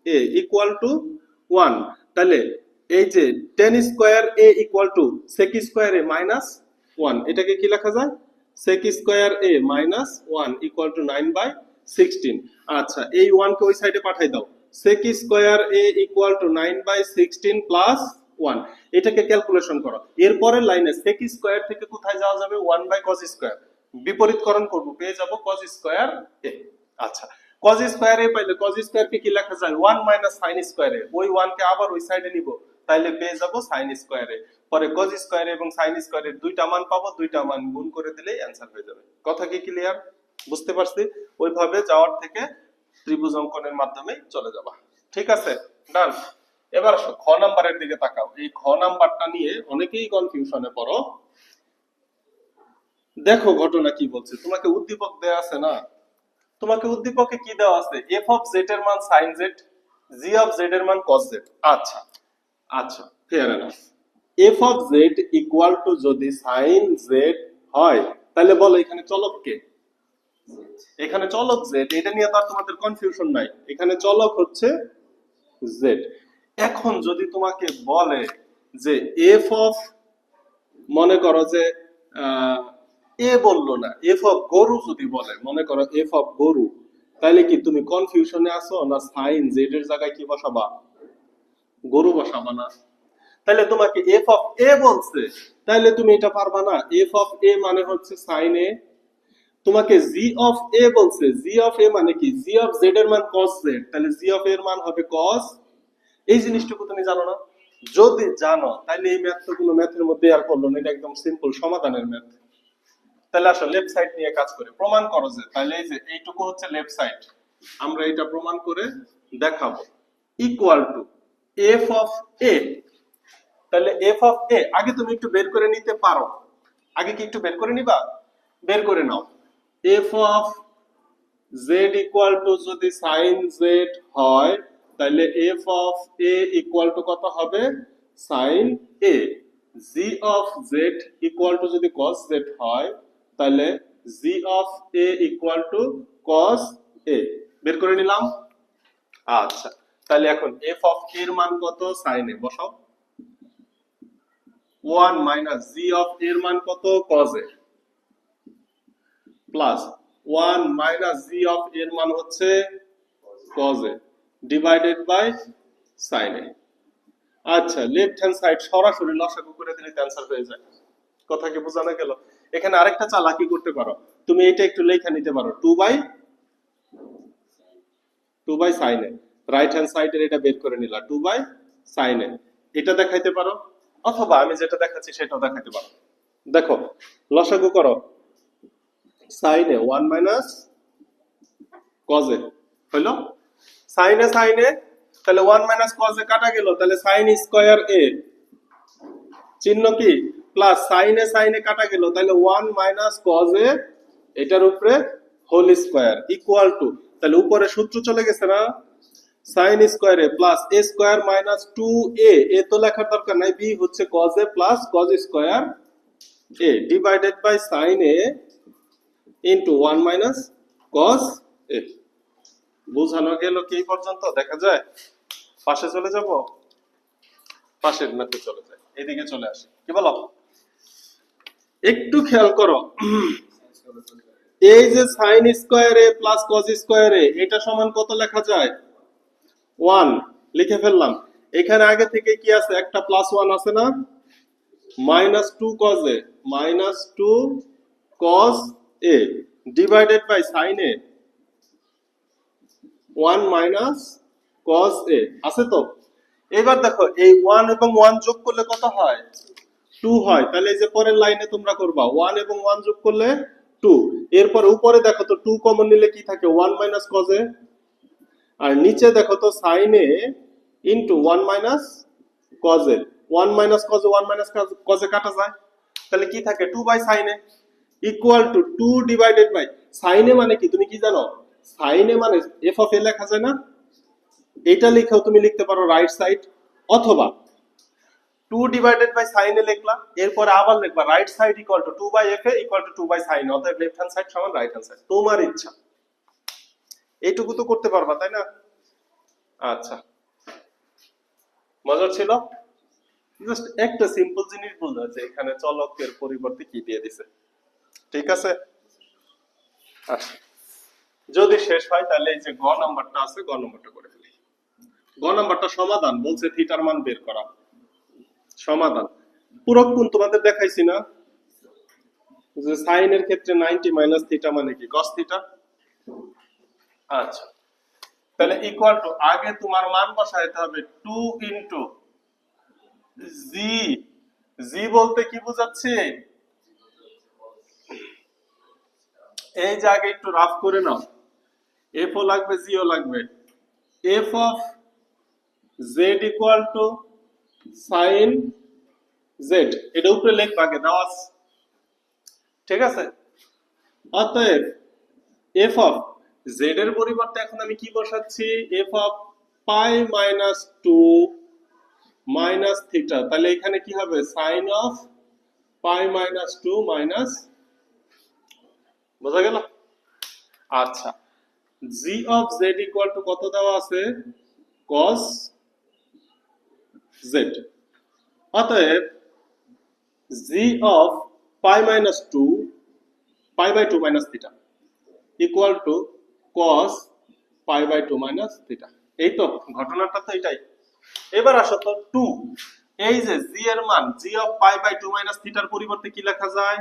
A: a equal two 1, তাহলে এই যে tan square a equal two sec square a minus 1, এটাকে কি লেখা যায় sec square a minus 1 equal to 9/16। আচ্ছা এই 1 কে ওই সাইডে পাঠাই দাও, sec square a equal two 9/16 plus 1, এটাকে ক্যালকুলেশন করো। এরপরের লাইনে sec স্কয়ার থেকে কোথায় যাওয়া যাবে 1/cos স্কয়ার, বিপরীতকরণ করব, পেয়ে যাব cos স্কয়ার a। আচ্ছা cos স্কয়ার a পাইলে cos স্কয়ার কে কি লেখা যায় 1 মাইনাস sin স্কয়ার a, ওই 1 কে আবার ওই সাইডে নিব, তাইলে পেয়ে যাব sin স্কয়ার a। পরে cos স্কয়ার এবং sin স্কয়ার এর দুইটা মান পাবো, দুইটা মান গুণ করে দিলেই অ্যানসার হয়ে যাবে। কথা কি ক্লিয়ার, বুঝতে পারছি? ওইভাবে যাওয়ার থেকে ত্রিভুজ অঙ্কনের মাধ্যমে চলে যাবা, ঠিক আছে, ডান। এবার আসো খ নাম্বারের দিকে তাকাও, এই খ নাম্বারটা নিয়ে অনেকেই কনফিউশনে পড়ো। দেখো ঘটনা কি বলছে, তোমাকে উদ্দীপক দেয়া আছে না, তোমাকে উদ্দীপকে কি দেওয়া আছে, f অফ z এর মান sin z, g of z এর মান cos z। আচ্ছা আচ্ছা fair enough, f of z equal to যদি sin z হয়, তাহলে বলো এখানে চলক কে, এখানে চলক z, এটা নিয়ে তো আর তোমাদের কনফিউশন নাই, এখানে চলক হচ্ছে z। এখন যদি তোমাকে বলে যে f অফ, মনে করো যে এ বললো না, এফ অফ গরু যদি বলে, মনে করো এফ অফ গরু, তাহলে কি তুমি কনফিউশনে আছো না, সাইন জেড এর জায়গায় কি বসাবা, গরু বসাবা না? তাহলে তোমাকে এফ অফ এ বলছে, তাহলে তুমি এটা পারবা না, এফ অফ এ মানে হচ্ছে সাইন এ। তোমাকে জি অফ এ বলছে, জি অফ এ মানে কি, জি অফ জেড এর মান কস জেড, তাহলে জি অফ এর মান হবে কস। এই জিনিসটুকু তুমি জানো না? যদি জানো তাহলে এই ম্যাথ তো কোনো ম্যাথের মধ্যে আর পড়লো না, এটা একদম সিম্পল সমাধানের ম্যাথ। তাহলে আসো লেফট সাইড নিয়ে কাজ করে প্রমাণ করো যে, তাহলে এই যে এইটুকু হচ্ছে লেফট সাইড, আমরা এটা প্রমাণ করে দেখাবো, ইকুয়াল টু এফ অফ এ। তাহলে এফ অফ এ আগে তুমি একটু বের করে নিতে পারো, আগে কি একটু বের করে নিবা, বের করে নাও। F of Z equal to যদি সাইন জেড হয়, তাহলে F of A equal to কত হবে, sine A. G of Z equal to যদি কস জেড হয়, তাহলে G of A equal to cos A, বের করে নিলাম। আচ্ছা তাহলে এখন এফ অফ এর মান কত, সাইন এ বসাও, 1 মাইনাস জি অফ এর মান কত, cos A, plus 1 minus G of এর মান হচ্ছে cos a divided by sin a। আচ্ছা লেফট হ্যান্ড সাইড সরাসরি লসাগু করে দিলে অ্যানসার হয়ে যায়। কথা কি বোঝানো গেল? এখানে আরেকটা চালাকি করতে পারো, তুমি এটা একটু লেখা নিতে পারো, 2 by sin a, right hand সাইডের এটা বের করে নিলা 2 বাই sin a, এটা দেখাইতে পারো, অথবা আমি যেটা দেখাচ্ছি সেটাও দেখাইতে পারো। দেখো লসাগু করো, sin a 1 minus cos a হইলো, sin a sin a, তাহলে 1 মাইনাস cos a কাটা গেল, তাহলে sin স্কয়ার a, চিহ্ন কি plus, sin a sin a কাটা গেল, তাহলে 1 মাইনাস cos a, এটার উপরে হোল স্কয়ার ইকুয়াল টু, তাহলে উপরে সূত্র চলে গেছে না, sin square a plus a square minus 2a, এ তো লেখার দরকার নাই, b হচ্ছে cos a plus cos square a divided by sin a into 1 minus cos a। বোঝানো গেল কি পর্যন্ত, দেখা যায়? পাশে চলে যাব। পাশের ম্যাথে চলে যায়, এদিকে চলে আসে। কি বলো? একটু খেয়াল করো, এই যে সাইন স্কয়ারে প্লাস কজ স্কয়ারে এটা সমান কত লেখা যায়? 1 লিখে ফেললাম। এখানে আগে থেকে কি আছে? একটা প্লাস 1 আছে না? Minus 2 cos A, minus 2 cos A divided by sine A 1 minus cos A আছে তো। এবার দেখো এই 1 এবং 1 যোগ করলে কত হয়? 2 হয়। তাহলে এই যে পরের লাইনে তোমরা করবা 1 এবং 1 যোগ করলে 2। এরপর উপরে দেখো তো 2 কমন নিলে কি থাকে? 1 মাইনাস কজ এ। আর নিচে দেখো তো sine A into 1 minus cos A. 1 minus cos A 1 minus cos A কাটা যায়। তাহলে কি থাকে? 2 by sine A equal to 2 divided by sine A মানে কি তুমি কি জানো? সাইন এ মানে এফ অফ এ লেখা যায় না? এটা লিখেও তুমি লিখতে পারো রাইট সাইড, অথবা 2 ডিভাইডেড বাই সাইন এ লিখলা, এরপর আবার লিখবা right side equal to 2 by F A equal to 2 by sine, অতএব লেফট হ্যান্ড সাইড সমান রাইট হ্যান্ড সাইড। তোমার ইচ্ছা, এইটুকু তো করতে পারবা তাই না? আচ্ছা, মজা ছিল? জাস্ট একটা সিম্পল জিনিস বুঝা যে এখানে চলকের পরিবর্তে কি দিয়ে দিছে। ঠিক আছে, আচ্ছা যদি শেষ হয় তাহলে এই যে গ নাম্বারটা আছে, গ নাম্বারটা করে ফেলি। গ নাম্বারটা সমাধান বলছে থিটার মান বের করা। সমাধান পুরো কোণ তোমাদের দেখাইছি না, যে সাইনের ক্ষেত্রে 90 মাইনাস থিটা মানে কি? cos theta. আচ্ছা, তাহলে ইকুয়াল টু আগে তোমার মান বসাইতে হবে 2 ইনটু জি। জি বলতে কি বোঝাচ্ছে? এই যে আগে একটু রাফ করে নাও, এফ ও লাগবে জি ও লাগবে। F of Z equal to sine Z, এটা উপরে লেখ আগে দেওয়া আছে। ঠিক আছে, অতএব এফ অফ জেড এর পরিবর্তে এখন আমি কি বসাচ্ছি? F of pi minus 2 minus theta. তাহলে এখানে কি হবে? Sine of pi minus 2 minus, বোঝা গেল? আচ্ছা, G of Z equal to কত দেওয়া আছে? cos Z. অতএব G of pi minus 2 pi by 2 minus theta equal to cos pi by 2 minus theta. এই তো ঘটনাটা তো এটাই। এবার আসো তো 2, এই যে জি এর মান G of pi by 2 minus থিটার পরিবর্তে কি লেখা যায়?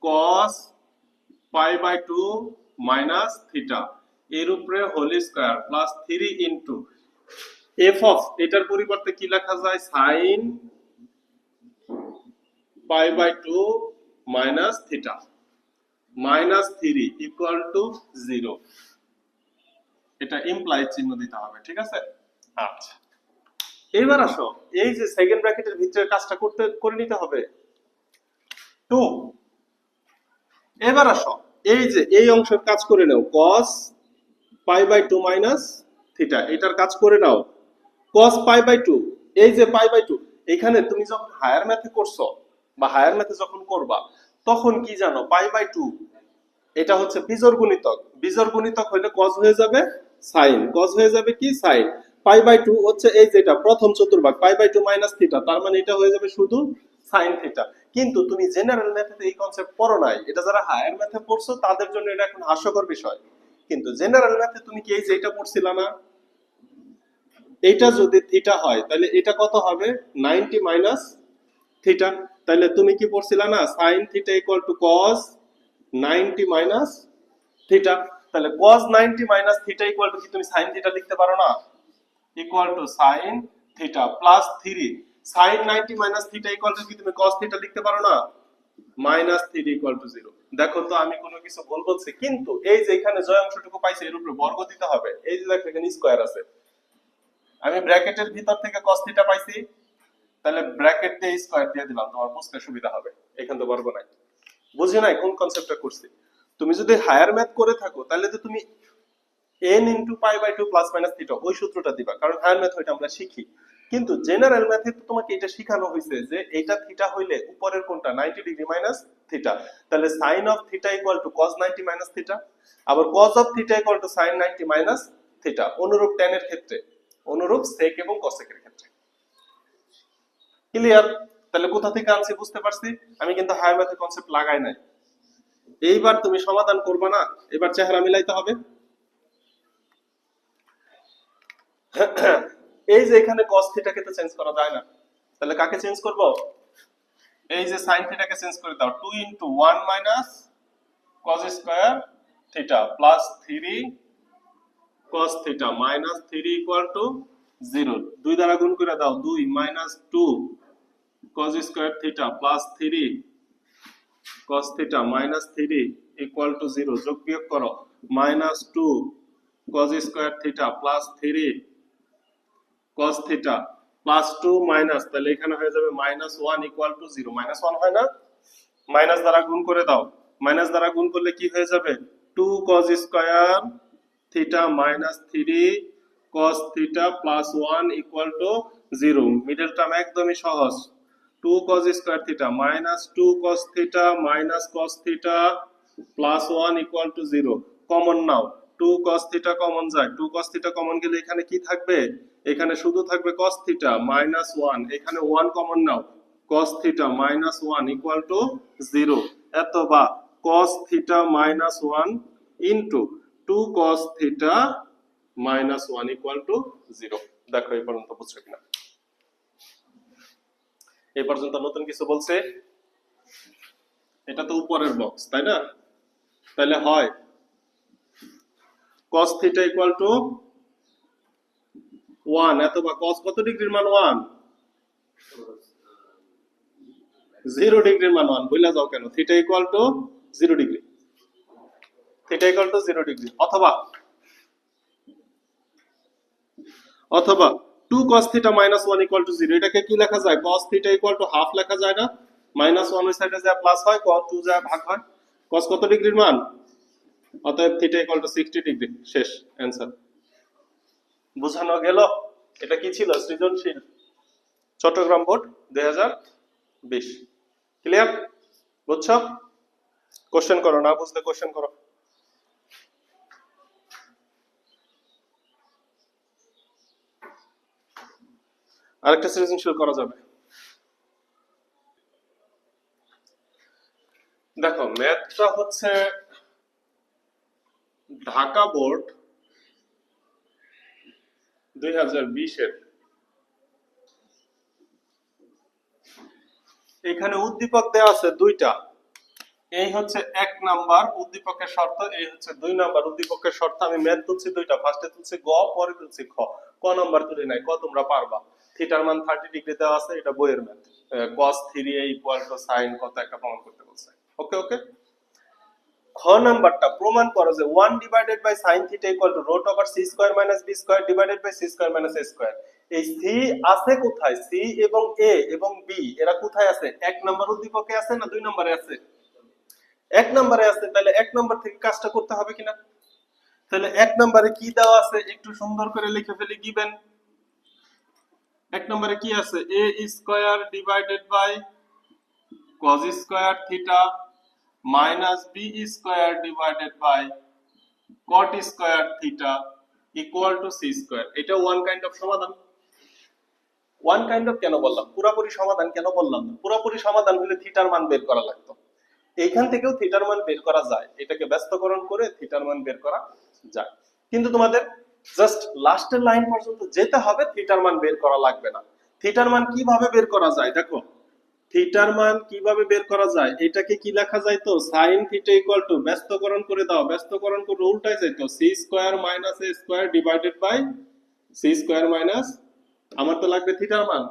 A: cos pi by 2 minus theta এর উপরে whole square plus 3 into F of এটার পরিবর্তে কি লেখা যায়? sin pi by 2 minus theta minus 3 equal to 0। এটা ইমপ্লাই চিহ্ন দিতে হবে। ঠিক আছে, আচ্ছা এবার আসো এই যে সেকেন্ড ব্র্যাকেটের ভিতরে কাজটা করে নিতে হবে 2। এবার আসো এই যে এই অংশের কাজ করে নাও, cos pi by 2 minus theta এটার কাজ করে নাও। cos পাই বাই 2, এই যে পাই বাই 2, এখানে তুমি যখন হায়ার ম্যাথে করছো বা হায়ার ম্যাথে যখন করবা তখন কি জানো? পাই বাই 2 এটা হচ্ছে বিজোড় গুণিতক, বিজোড় গুণিতক হলে cos হয়ে যাবে sin, cos হয়ে যাবে কি sin। পাই বাই 2 হচ্ছে এই যেটা প্রথম চতুর্ভাগ পাই বাই 2 মাইনাস থিটা, তার মানে এটা হয়ে যাবে শুধু sin থিটা। কিন্তু তুমি জেনারেল ম্যাথে এই কনসেপ্ট পড়ো নাই, এটা যারা হায়ার ম্যাথে পড়ছো তাদের জন্য এটা এখন হাস্যকর বিষয়। কিন্তু জেনারেল ম্যাথে তুমি কি এই যে এটা পড়ছিলা না? এটা যদি থিটা হয় তাহলে এটা কত হবে? 90 মাইনাস থিটা। তাহলে তুমি কি পড়ছিলা না? sin theta equal to cos 90 minus theta. তাহলে cos 90 minus theta equal two কি তুমি sin থিটা লিখতে পারো না? Equal to sin theta plus 3 sin 90 minus theta equal two কি তুমি cos থিটা লিখতে পারো না? Minus 3 equal to 0। দেখো তো আমি কোনো কিছু ভুল বলছি? কিন্তু এই যে এখানে জয় অংশটুকু পাইছে এর উপরে বর্গ দিতে হবে। এই যে দেখো এখানে স্কয়ার আছে, আমি ব্র্যাকেটের ভিতর থেকে cos থিটা পাইছি, তাহলে ব্র্যাকেট দিয়ে স্কয়ার দিয়ে দিলাম, তোমার বুঝতে সুবিধা হবে। এখানে তো বর্গ নাই, বুঝি নাই কোন কনসেপ্টটা করছি। তুমি যদি হায়ার ম্যাথ করে থাকো তাহলে তো তুমি n into pi by 2 plus minus theta ওই সূত্রটা দিবা, কারণ হায়ার ম্যাথ ওইটা আমরা শিখি। কিন্তু জেনারেল ম্যাথে তো তোমাকে এটা শেখানো হয়েছে যে এটা থিটা হইলে উপরের কোণটা 90 ডিগ্রি মাইনাস থিটা, তাহলে sin of theta equal to cos 90 minus theta, আবার cos of theta equal two sin 90 minus theta. অনুরূপ tan এর ক্ষেত্রে, অনুরূপ sec এবং cosec এর ক্ষেত্রে। ক্লিয়ার? তাহলে কোথা থেকে আনছি বুঝতে পারছি। আমি কিন্তু হায়ার ম্যাথের কনসেপ্ট লাগাই নাই। এইবার তুমি সমাধান করবা না, এবার চেহারা মিলাইতে হবে। এই যে এখানে cos থিটাকে তো চেঞ্জ করা যায় না, তাহলে কাকে চেঞ্জ করব? এই যে sin থিটাকে চেঞ্জ করে দাও, 2 into 1 minus cos square theta plus 3 cos theta minus 3 equal to 0। 2 দ্বারা গুণ করে দাও, 2 minus 2 cos square theta plus 3 cos theta minus 3 equal to 0। যোগ বিয়োগ করো, minus 2 cos square theta plus 3 cos theta plus 2 minus, তাহলে এখানে হয়ে যাবে minus 1 equal to 0। minus 1 হয় না? মাইনাস দ্বারা গুণ করে দাও, মাইনাস দ্বারা গুণ করলে কি হয়ে যাবে? 2 cos square theta minus 3 cos theta plus 1 equal to 0। Middle term একদমই সহজ, 2 cos square theta minus 2 cos theta minus cos theta plus 1 equal to 0। Common now, 2 cos theta common যায়, 2 cos theta কমন গেলে এখানে কি থাকবে? এখানে শুধু থাকবে cos theta minus 1, এখানে 1 common now, cos theta minus 1 equal to 0। অথবা cos theta minus 1 into 2 cos theta minus 1 equal to 0। দেখো এই পর্যন্ত বুঝছো কিনা? এই পর্যন্ত নতুন কিছু বলছে? এটা তো উপরের বক্স, তাই না? তাহলে হয় cos theta equal to 1, অথবা cos কত ডিগ্রির মান 1? 0 ডিগ্রির মান 1। বুঝলা যাও কেন? Theta equal to 0 degree, theta equal to 0 degree. অথবা 2 cos theta minus 1 equal to 0। এটাকে কি লেখা যায়? cos theta equal to half লেখা যায় না? minus 1 ওই সাইডে যায় প্লাস হয়, cos 2 যায় ভাগ হয়। cos কত ডিগ্রির মান? অতএব থিটা ইকুয়াল টু 60 ডিগ্রি। শেষ অ্যানসার। বোঝানো গেল? এটা কি ছিল? সৃজনশীল, চট্টগ্রাম বোর্ড 2020। ক্লিয়ার? বুঝছো? কোশ্চেন করো, না বুঝলে কোশ্চেন করো। আরেকটা সৃজনশীল করা যাবে। দেখো ম্যাথটা হচ্ছে ঢাকা বোর্ড 2020 এর। এখানে উদ্দীপক দেওয়া আছে দুইটা। এই হচ্ছে 1 নাম্বার উদ্দীপকের শর্ত, এই হচ্ছে 2 নাম্বার উদ্দীপকের শর্ত। আমি ম্যাথ তুলছি দুইটা, ফার্স্টে তুলছি গ, পরে তুলছি খ। ক নাম্বার তুলি নাই, ক তোমরা পারবা। থিটার মান 30 ডিগ্রি দেওয়া আছে, এটা বইয়ের math. cos 3a equal to sin কত একটা প্রমাণ করতে বলছে। ওকে ওকে। খ নাম্বারটা প্রমাণ করো যে 1 divided by sin theta equal to root over c square minus b square divided by c square minus a square. এই c আছে কোথায়? c এবং a এবং b এরা কোথায় আছে? 1 নাম্বার উদ্দীপকে আছে না 2 নম্বরে আছে? 1 নম্বরে আছে। তাহলে 1 নম্বর থেকে কাজটা করতে হবে কিনা? তাহলে 1 নম্বরে কি দেওয়া আছে একটু সুন্দর করে লিখে ফেলি। গিভেন 1 নম্বরে কি আছে? a square divided by cos square theta minus b square divided by cot square theta equal to c square. এটা ওয়ান কাইন্ড অফ সমাধান। ওয়ান কাইন্ড অফ কেন বললাম? পুরোপুরি সমাধান কেন বললাম না? পুরোপুরি সমাধান হলে থিটার মান বের করা লাগতো। এইখান থেকেও থিটার মান বের করা যায়, এটাকে ব্যস্তকরণ করে থিটার মান বের করা যায়। কিন্তু তোমাদের জাস্ট লাস্টের লাইন পর্যন্ত যেতে হবে, থিটার মান বের করা লাগবে না। থিটার মান কিভাবে বের করা যায় দেখো, থিটার মান কিভাবে বের করা যায়? এটাকে কি লেখা যায়? তো sin থিটা ইকুয়াল টু, ব্যস্তকরণ করে দাও, ব্যস্তকরণ করে উল্টায় যায় তো c square minus a square divided by c square minus, আমার তো লাগবে থিটার মান।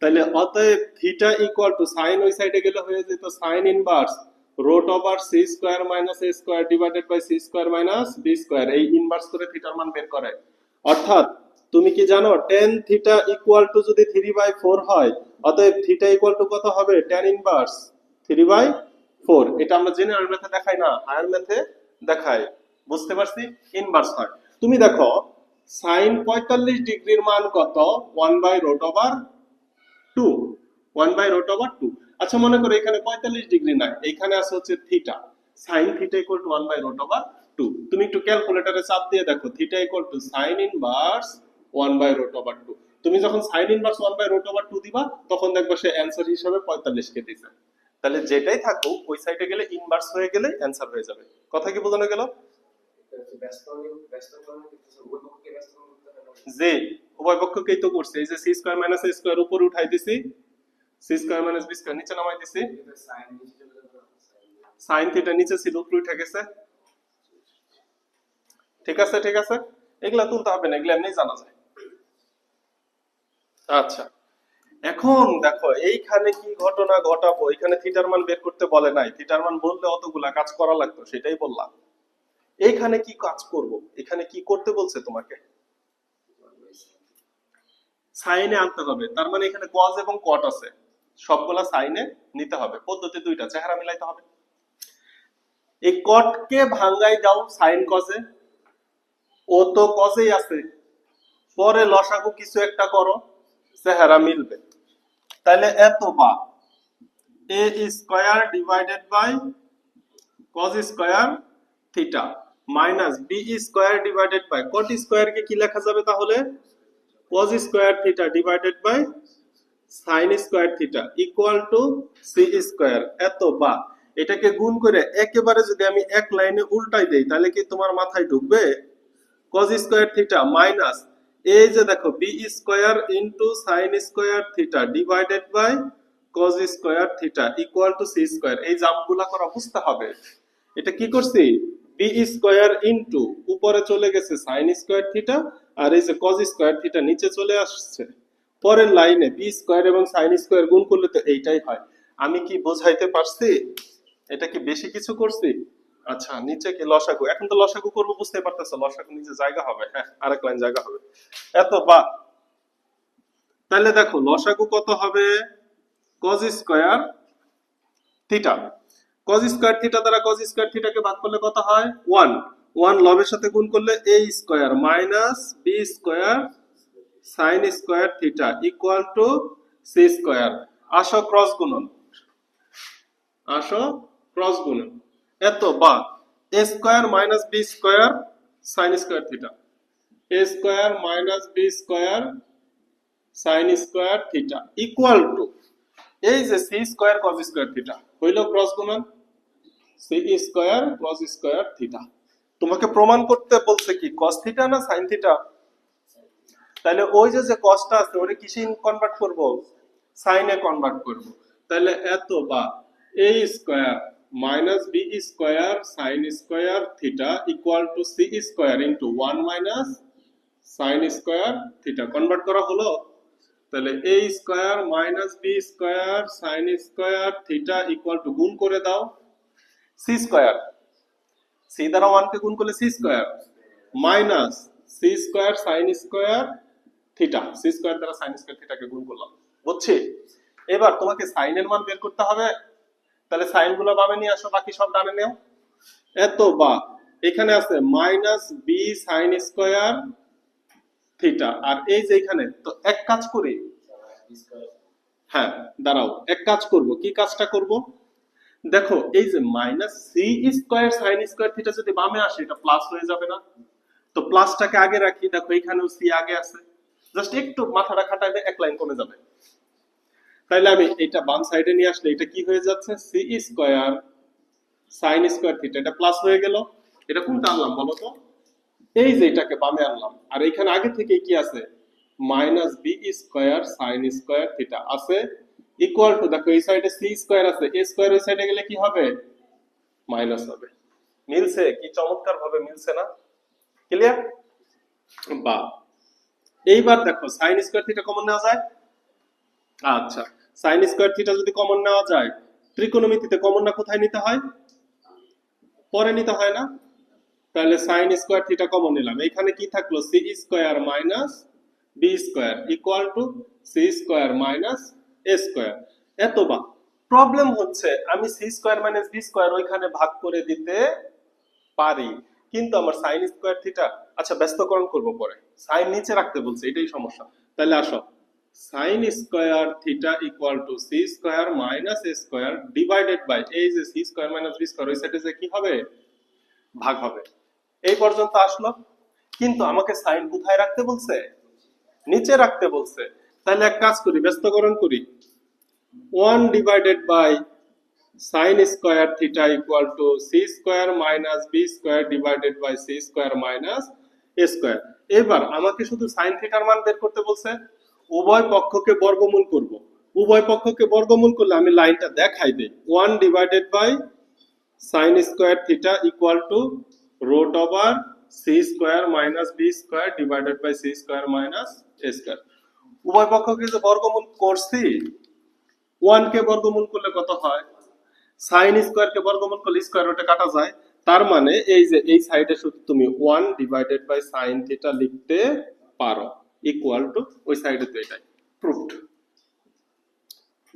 A: তাহলে অতএব থিটা ইকুয়াল টু sin ওই সাইডে গেলে হয়ে যেত sin inverse root over c square minus a square divided by c square minus b square. এই ইনভার্স করে থিটার মান বের করে। অর্থাৎ তুমি কি জানো tan থিটা ইকুয়াল টু যদি 3/4 হয়, অতএব থিটা ইকুয়াল টু কত হবে? tan inverse 3/4। এটা আমরা জেনারেল ম্যাথে দেখাই না, হায়ার ম্যাথে দেখাই। বুঝতে পারছি? ইনভার্স হয়। তুমি দেখো sin 45 ডিগ্রির মান কত? 1/√2, 1/√2। আচ্ছা মনে করো এখানে 45 ডিগ্রি না, এখানে আছে হচ্ছে theta. sin theta equal two 1/√2। তুমি একটু ক্যালকুলেটরে চাপ দিয়ে দেখো theta equal two sin inverse 1/√2। তুমি যখন সাইন ইনভার্স 1/√2 দিবা তখন দেখবা সে অ্যান্সার হিসেবে 45 কে দিয়েছে। তাহলে যেটাই থাকুক ওই সাইডে গেলে ইনভার্স হয়ে গেলে অ্যান্সার হয়ে যাবে। কথা কি বোঝানো গেল? যে উভয় পক্ষকেই তো করছে, এই যে c square minus a square উপরে উঠাই দিছি, c square minus B square নিচে নামাই দিছি, সাইন থিটা নিচে ছিল উপরে উঠে গেছে। ঠিক আছে ঠিক আছে, এগুলা তুলতে হবে না, এগুলা এমনি জানা যায়। আচ্ছা এখন দেখো এইখানে কি ঘটনা ঘটাবো, এখানে থিটার মান বের করতে বলে নাই, থিটার মান বললে অতগুলা কাজ করা লাগতো, সেটাই বললাম। এইখানে কি কাজ করব, এখানে কি করতে বলছে তোমাকে? সাইনে আনতে হবে, তার মানে এখানে কজ এবং কট আছে, সবগুলা সাইনে নিতে হবে। পদ্ধতি দুইটা, চেহারা মিলাইতে হবে। এই কট কে ভাঙ্গাই দাও সাইন কজে, ও তো কজেই আছে, পরে লসাগু কিছু একটা করো, চেহারা মিলবে। তাহলে এত বা A square divided by cos square theta minus B square divided by cot square কে কি লেখা যাবে তাহলে? Cos square theta divided by sine square theta equal to C square. এত বা এটাকে গুণ করে একেবারে যদি আমি এক লাইনে উল্টাই দেই তাহলে কি তোমার মাথায় ঢুকবে? কজ স্কয়ার থিটা মাইনাস এই যে দেখো b square into sine square theta divided by cos square theta equal to C square. এই জাম্পগুলা করা বুঝতে হবে। এটা কি করছি? বি স্কয়ার ইনটু উপরে চলে গেছে সাইন স্কয়ার থিটা, আর এই যে কজ স্কয়ার থিটা নিচে চলে আসছে। পরের লাইনে বি স্কয়ার এবং সাইন স্কয়ার গুণ করলে তো এইটাই হয়। আমি কি বোঝাইতে পারছি? এটা কি বেশি কিছু করছি? আচ্ছা নিচে কি লসাগু, এখন তো লসাগু করবো বুঝতে পারতেছো, লসাগু নিচে জায়গা হবে, হ্যাঁ আরেক লাইন জায়গা হবে। এত বা তাহলে দেখো লসাগু কত হবে? Cause square theta, cause square theta দ্বারা কজ স্কয়ার থিটাকে ভাগ করলে কত হয়? 1। 1 লবের সাথে গুণ করলে a square minus b square sin square theta equal to c square. আসো ক্রস গুণন, আসো ক্রস গুণন। এত বা a square minus b square sin square theta, a square minus b square sin square theta equal to এই যে c square cos square theta, হইল cross গুণন c square cos square theta. তোমাকে প্রমাণ করতে বলছে কি cos থিটা না sin থিটা? তাহলে ওই যে cosটা আছে ওরে কিসে কনভার্ট করব? সাইনে কনভার্ট করব। তাহলে এত বা a square minus b square sin square theta equal to c square into 1 minus sin square theta. Convert করা হলো। তাহলে a square minus b square sin square theta equal two গুণ করে দাও c স্কয়ার, c দ্বারা 1 কে গুণ করলে c square minus c square sin square theta, c square দ্বারা sin স্কয়ার থিটাকে গুণ করলাম। বুঝছি? এবার তোমাকে sin এর মান বের করতে হবে। তাহলে sin গুলো বামে নিয়ে আসো, বাকি সব ডানে নাও। এত বা এখানে আছে minus b sin square theta, আর এই যে এখানে তো এক কাজ করি, হ্যাঁ দাঁড়াও এক কাজ করব। কি কাজটা করব? দেখো এই যে minus c square sine square theta যদি বামে আসে এটা প্লাস হয়ে যাবে না? তো প্লাসটাকে আগে রাখি, দেখো এখানেও সি আগে আছে, জাস্ট একটু মাথাটা খাটাইলে এক লাইন কমে যাবে। তাইলে আমি এটা বাম সাইডে নিয়ে আসলে এটা কি হয়ে যাচ্ছে? C square sine square theta, এটা প্লাস হয়ে গেল। এটা কোনটা আনলাম বলো তো? এই যে এটাকে বামে আনলাম, আর এখানে আগে থেকে কি আছে? Minus B square sine square theta আছে ইকুয়াল টু, দেখো এই সাইডে সি স্কয়ার আছে, এ স্কয়ার ওই সাইডে গেলে কি হবে? মাইনাস হবে। মিলছে? কি চমৎকার ভাবে মিলছে না? ক্লিয়ার? বা এইবার দেখো সাইন স্কয়ার থিটা কমন নেওয়া যায়। আচ্ছা সাইন স্কয়ার থিটা যদি কমন নেওয়া যায়, ত্রিকোণমিতিতে কমন না কোথায় নিতে হয়? পরে নিতে হয় না? তাহলে সাইন স্কয়ার থিটা কমন নিলাম, এখানে কি থাকলো? C square minus B square equal to C square minus a square. এত বা প্রবলেম হচ্ছে আমি c square minus B square ওইখানে ভাগ করে দিতে পারি, কিন্তু আমার সাইন স্কয়ার থিটা, আচ্ছা ব্যস্তকরণ করব পরে, সাইন নিচে রাখতে বলছে, এটাই সমস্যা। তাহলে আসো sine square theta equal to C square minus a square divided by এই যে c square minus B square ওই সাইডে যে কি হবে? ভাগ হবে। এই পর্যন্ত আসলো, কিন্তু আমাকে সাইন কোথায় রাখতে বলছে? নিচে রাখতে বলছে, তাহলে এক কাজ করি, ব্যস্তকরণ করি। 1 divided by sin square theta equal to C square minus B square divided by c square minus a square. এবার আমাকে শুধু sin থিটার মান বের করতে বলছে, উভয় পক্ষকে বর্গমূল করব। উভয় পক্ষকে বর্গমূল করলে আমি লাইনটা দেখাই দেই। 1 divided by sin square theta equal to root over c square minus B square divided by c square minus a square. উভয় পক্ষকে যে বর্গমূল করছি, 1 কে বর্গমূল করলে কত হয়, sin স্কয়ার কে বর্গমূল করলে স্কয়ার রুটে কাটা যায়। তার মানে এই যে এই সাইডে শুধু তুমি 1 ডিভাইডেড বাই sin থিটা লিখতে পারো ইকুয়াল টু ওই সাইডে তো এটাই প্রুভড।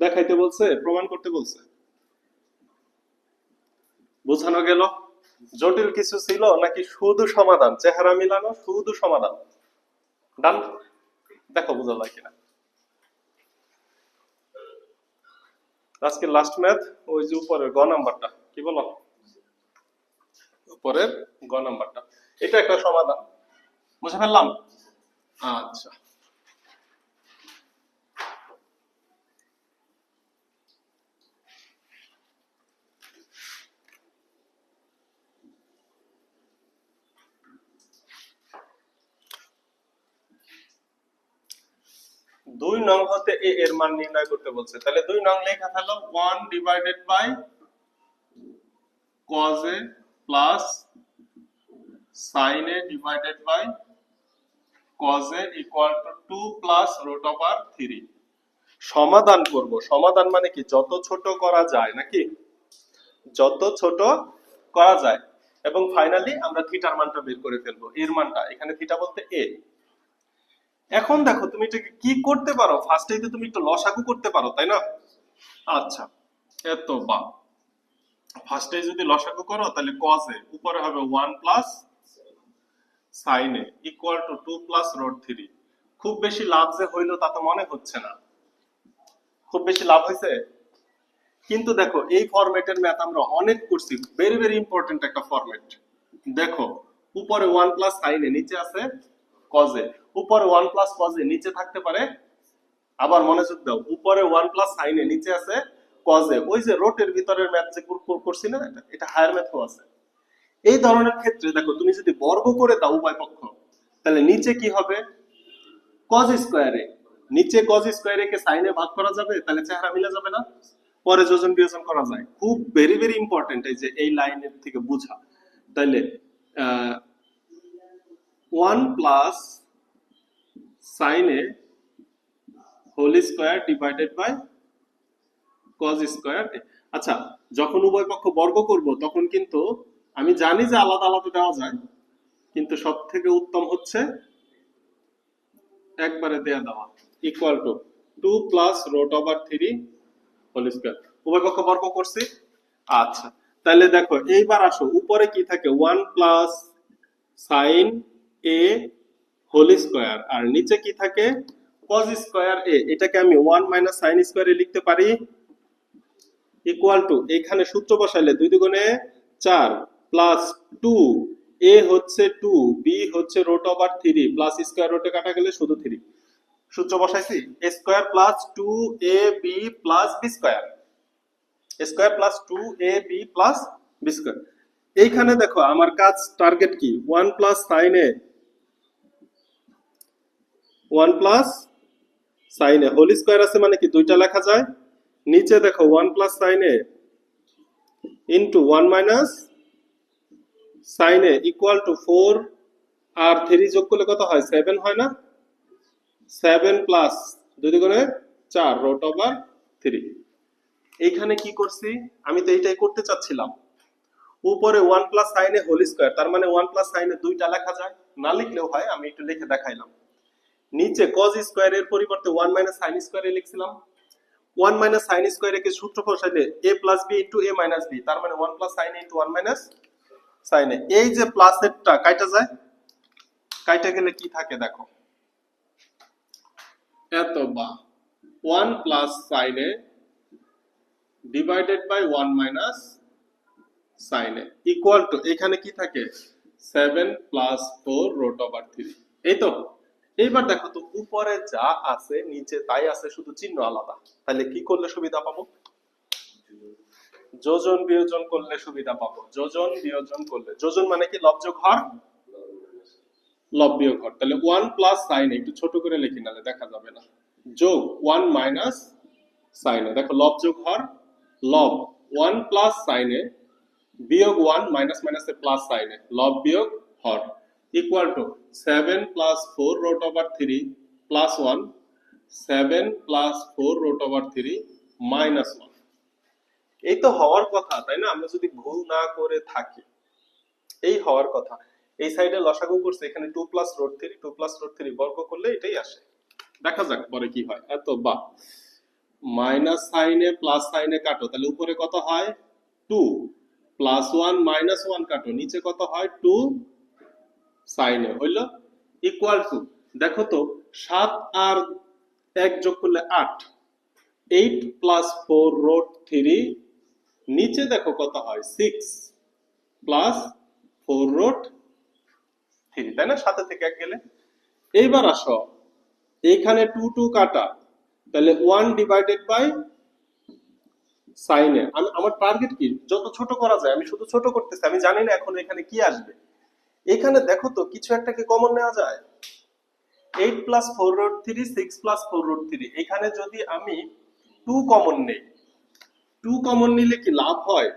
A: দেখাইতে বলছে, প্রমাণ করতে বলছে। বোঝানো গেল? জটিল কিছু ছিল নাকি শুধু সমাধান, চেহারা মিলানো, শুধু সমাধান? ডান? দেখো বোঝা যায় কিনা। আজকে লাস্ট ম্যাথ ওই যে উপরের গ নাম্বারটা, কি বলো, উপরের গ নাম্বারটা, এটা একটা সমাধান। বুঝে ফেললাম? আচ্ছা, দুই নং হতে এ এর মান নির্ণয় করতে বলছে, তাহলে 2 নং লেখা ফেলো 1 divided by cos a plus sin a divided by cos a equal to 2 plus root over 3। সমাধান করব। সমাধান মানে কি, যত ছোট করা যায় নাকি, যত ছোট করা যায়। এবং ফাইনালি আমরা থিটার মানটা বের করে ফেলবো, এর মানটা, এখানে থিটা বলতে এ। এখন দেখো তুমি এটাকে কি করতে পারো, ফার্স্টেই তো তুমি একটু লসাগু করতে পারো, তাই না? আচ্ছা, এত বা ফার্স্টে যদি লসাগু করো তাহলে cos a উপরে হবে 1 plus sin a equal to 2 plus root 3। খুব বেশি লাভ যে হইলো তা তো মনে হচ্ছে না। খুব বেশি লাভ হয়েছে? কিন্তু দেখো এই ফরম্যাটের ম্যাথ আমরা অনেক করছি, ভেরি ভেরি ইম্পর্টেন্ট একটা ফরম্যাট। দেখো উপরে 1 প্লাস sin a, নিচে আছে cos a। উপরে 1 প্লাস cos a, নিচে থাকতে পারে, আবার মনোযোগ দাও, উপরে 1 প্লাস sin a, নিচে আছে cos a। ওই যে রোটের ভিতরের ম্যাথ যে করছি না, এটা হায়ার ম্যাথও আছে। এই ধরনের ক্ষেত্রে দেখো তুমি যদি বর্গ করে দাও উভয় পক্ষ, তাহলে নিচে কি হবে, cos স্কয়ার a, নিচে cos square a K sin এ ভাগ করা যাবে, তাহলে চেহারা মিলে যাবে না? পরে যোজন বিয়োজন করা যায়। খুব ভেরি ভেরি ইম্পর্টেন্ট এই যে এই লাইনের থেকে বুঝা। তাহলে 1 plus sin a whole square divided by cos square a। আচ্ছা, যখন উভয় পক্ষ বর্গ করব তখন কিন্তু আমি জানি যে আলাদা আলাদা দেওয়া যায়, কিন্তু সব থেকে উত্তম হচ্ছে একবারে দেয়া দেওয়া, equal to 2 plus root over 3 whole square. উভয় পক্ষ বর্গ করছি। আচ্ছা, তাহলে দেখো এইবার আসো, উপরে কি থাকে, 1 plus sin a whole square, আর নিচে কি থাকে, cos স্কয়ার a। এটাকে আমি 1 মাইনাস sin স্কয়ার a লিখতে পারি, ইকুয়াল টু, এখানে সূত্র বসাইলে 2 দুগুণে 4 প্লাস 2, a হচ্ছে 2, b হচ্ছে রুট ওভার 3 প্লাস স্কয়ার রুটে কাটা গেলে শুধু 3। সূত্র বসাইছি, a square plus 2ab plus b square, a square plus 2ab plus b square. এইখানে দেখো আমার কাজ, টার্গেট কি, 1 plus sin a, 1 plus sin a whole square আছে মানে কি দুইটা লেখা যায়। নিচে দেখো 1 plus sin a into 1 minus sin a equal to 4 আর 3 যোগ করলে কত হয়, 7 হয় না? 7 প্লাস 2 দুগুণে 4 রুট ওভার 3। এইখানে কি করছি, আমি তো এইটাই করতে চাচ্ছিলাম। উপরে 1 plus sin a whole square, তার মানে 1 প্লাস sin a দুইটা লেখা যায়, না লিখলেও হয়, আমি একটু লিখে দেখাইলাম। নিচে cos স্কয়ার এর পরিবর্তে 1 মাইনাস sin স্কয়ার এ লিখছিলাম। 1 মাইনাস sin স্কয়ার এর সূত্র বসাইলে a plus b into a minus b, তার মানে 1 plus sin a into 1 minus sin a। এই যে প্লাস এরটা কাটা যায়, কাটা গেলে কি থাকে দেখো, এত বা 1 plus sin a divided by 1 minus sin a equal to, এখানে কি থাকে, 7 প্লাস 4 রুট ওভার 3। এই তো এইবার দেখো তো উপরে যা আছে নিচে তাই আছে, শুধু চিহ্ন আলাদা। তাহলে কি করলে সুবিধা পাবো? যোজন বিয়োজন করলে সুবিধা পাবো। যোজন বিয়োজন করলে, যোজন মানে কি লবযোগ হর, লব বিয়োগ হর। তাহলে 1 প্লাস সাইন, একটু ছোট করে লিখি নালে দেখা যাবে না, যোগ 1 মাইনাস সাইন, দেখো লব যোগ হর, লব 1 প্লাস সাইনে বিয়োগ 1 মাইনাস মাইনাসে প্লাস সাইনে, লব বিয়োগ হর, equal to 7 plus 4 root over 3 plus 1, 7 plus 4 root over 3 minus 1। এই তো হওয়ার কথা, তাই না? আমরা যদি ভুল না করে থাকি, এই হওয়ার কথা। এই সাইডে লসাগু করছে, এখানে 2 প্লাস রুট 3, 2 প্লাস রুট 3 বর্গ করলে এটাই আসে। দেখা যাক পরে কি হয়। এত বা মাইনাস সাইনে প্লাস সাইনে কাটো, তাহলে উপরে কত হয় 2, প্লাস 1 মাইনাস 1 কাটো, নিচে কত হয় 2 সাইনে, হইল ইকুয়াল টু, দেখো তো 7 আর 1 যোগ করলে 8, 8 প্লাস 4 রুট 3, নিচে দেখো কত হয় 6 প্লাস 4 রুট 3, তাই না? সাথে থেকে 1 গেলে। এইবার আসো এইখানে 2 2 কাটা, তাহলে 1 ডিভাইডেড বাই সাইনে। আমি আমার টার্গেট কি, যত ছোট করা যায় আমি শুধু ছোট করতেছি, আমি জানি না এখন এখানে কি আসবে। এখানে দেখো তো কিছু একটাকে কমন নেওয়া যায়, 8 প্লাস 4 রুট 3, 6 প্লাস 4 রুট 3, এখানে যদি আমি 2 কমন নেই, 2 কমন নিলে কি লাভ হয়?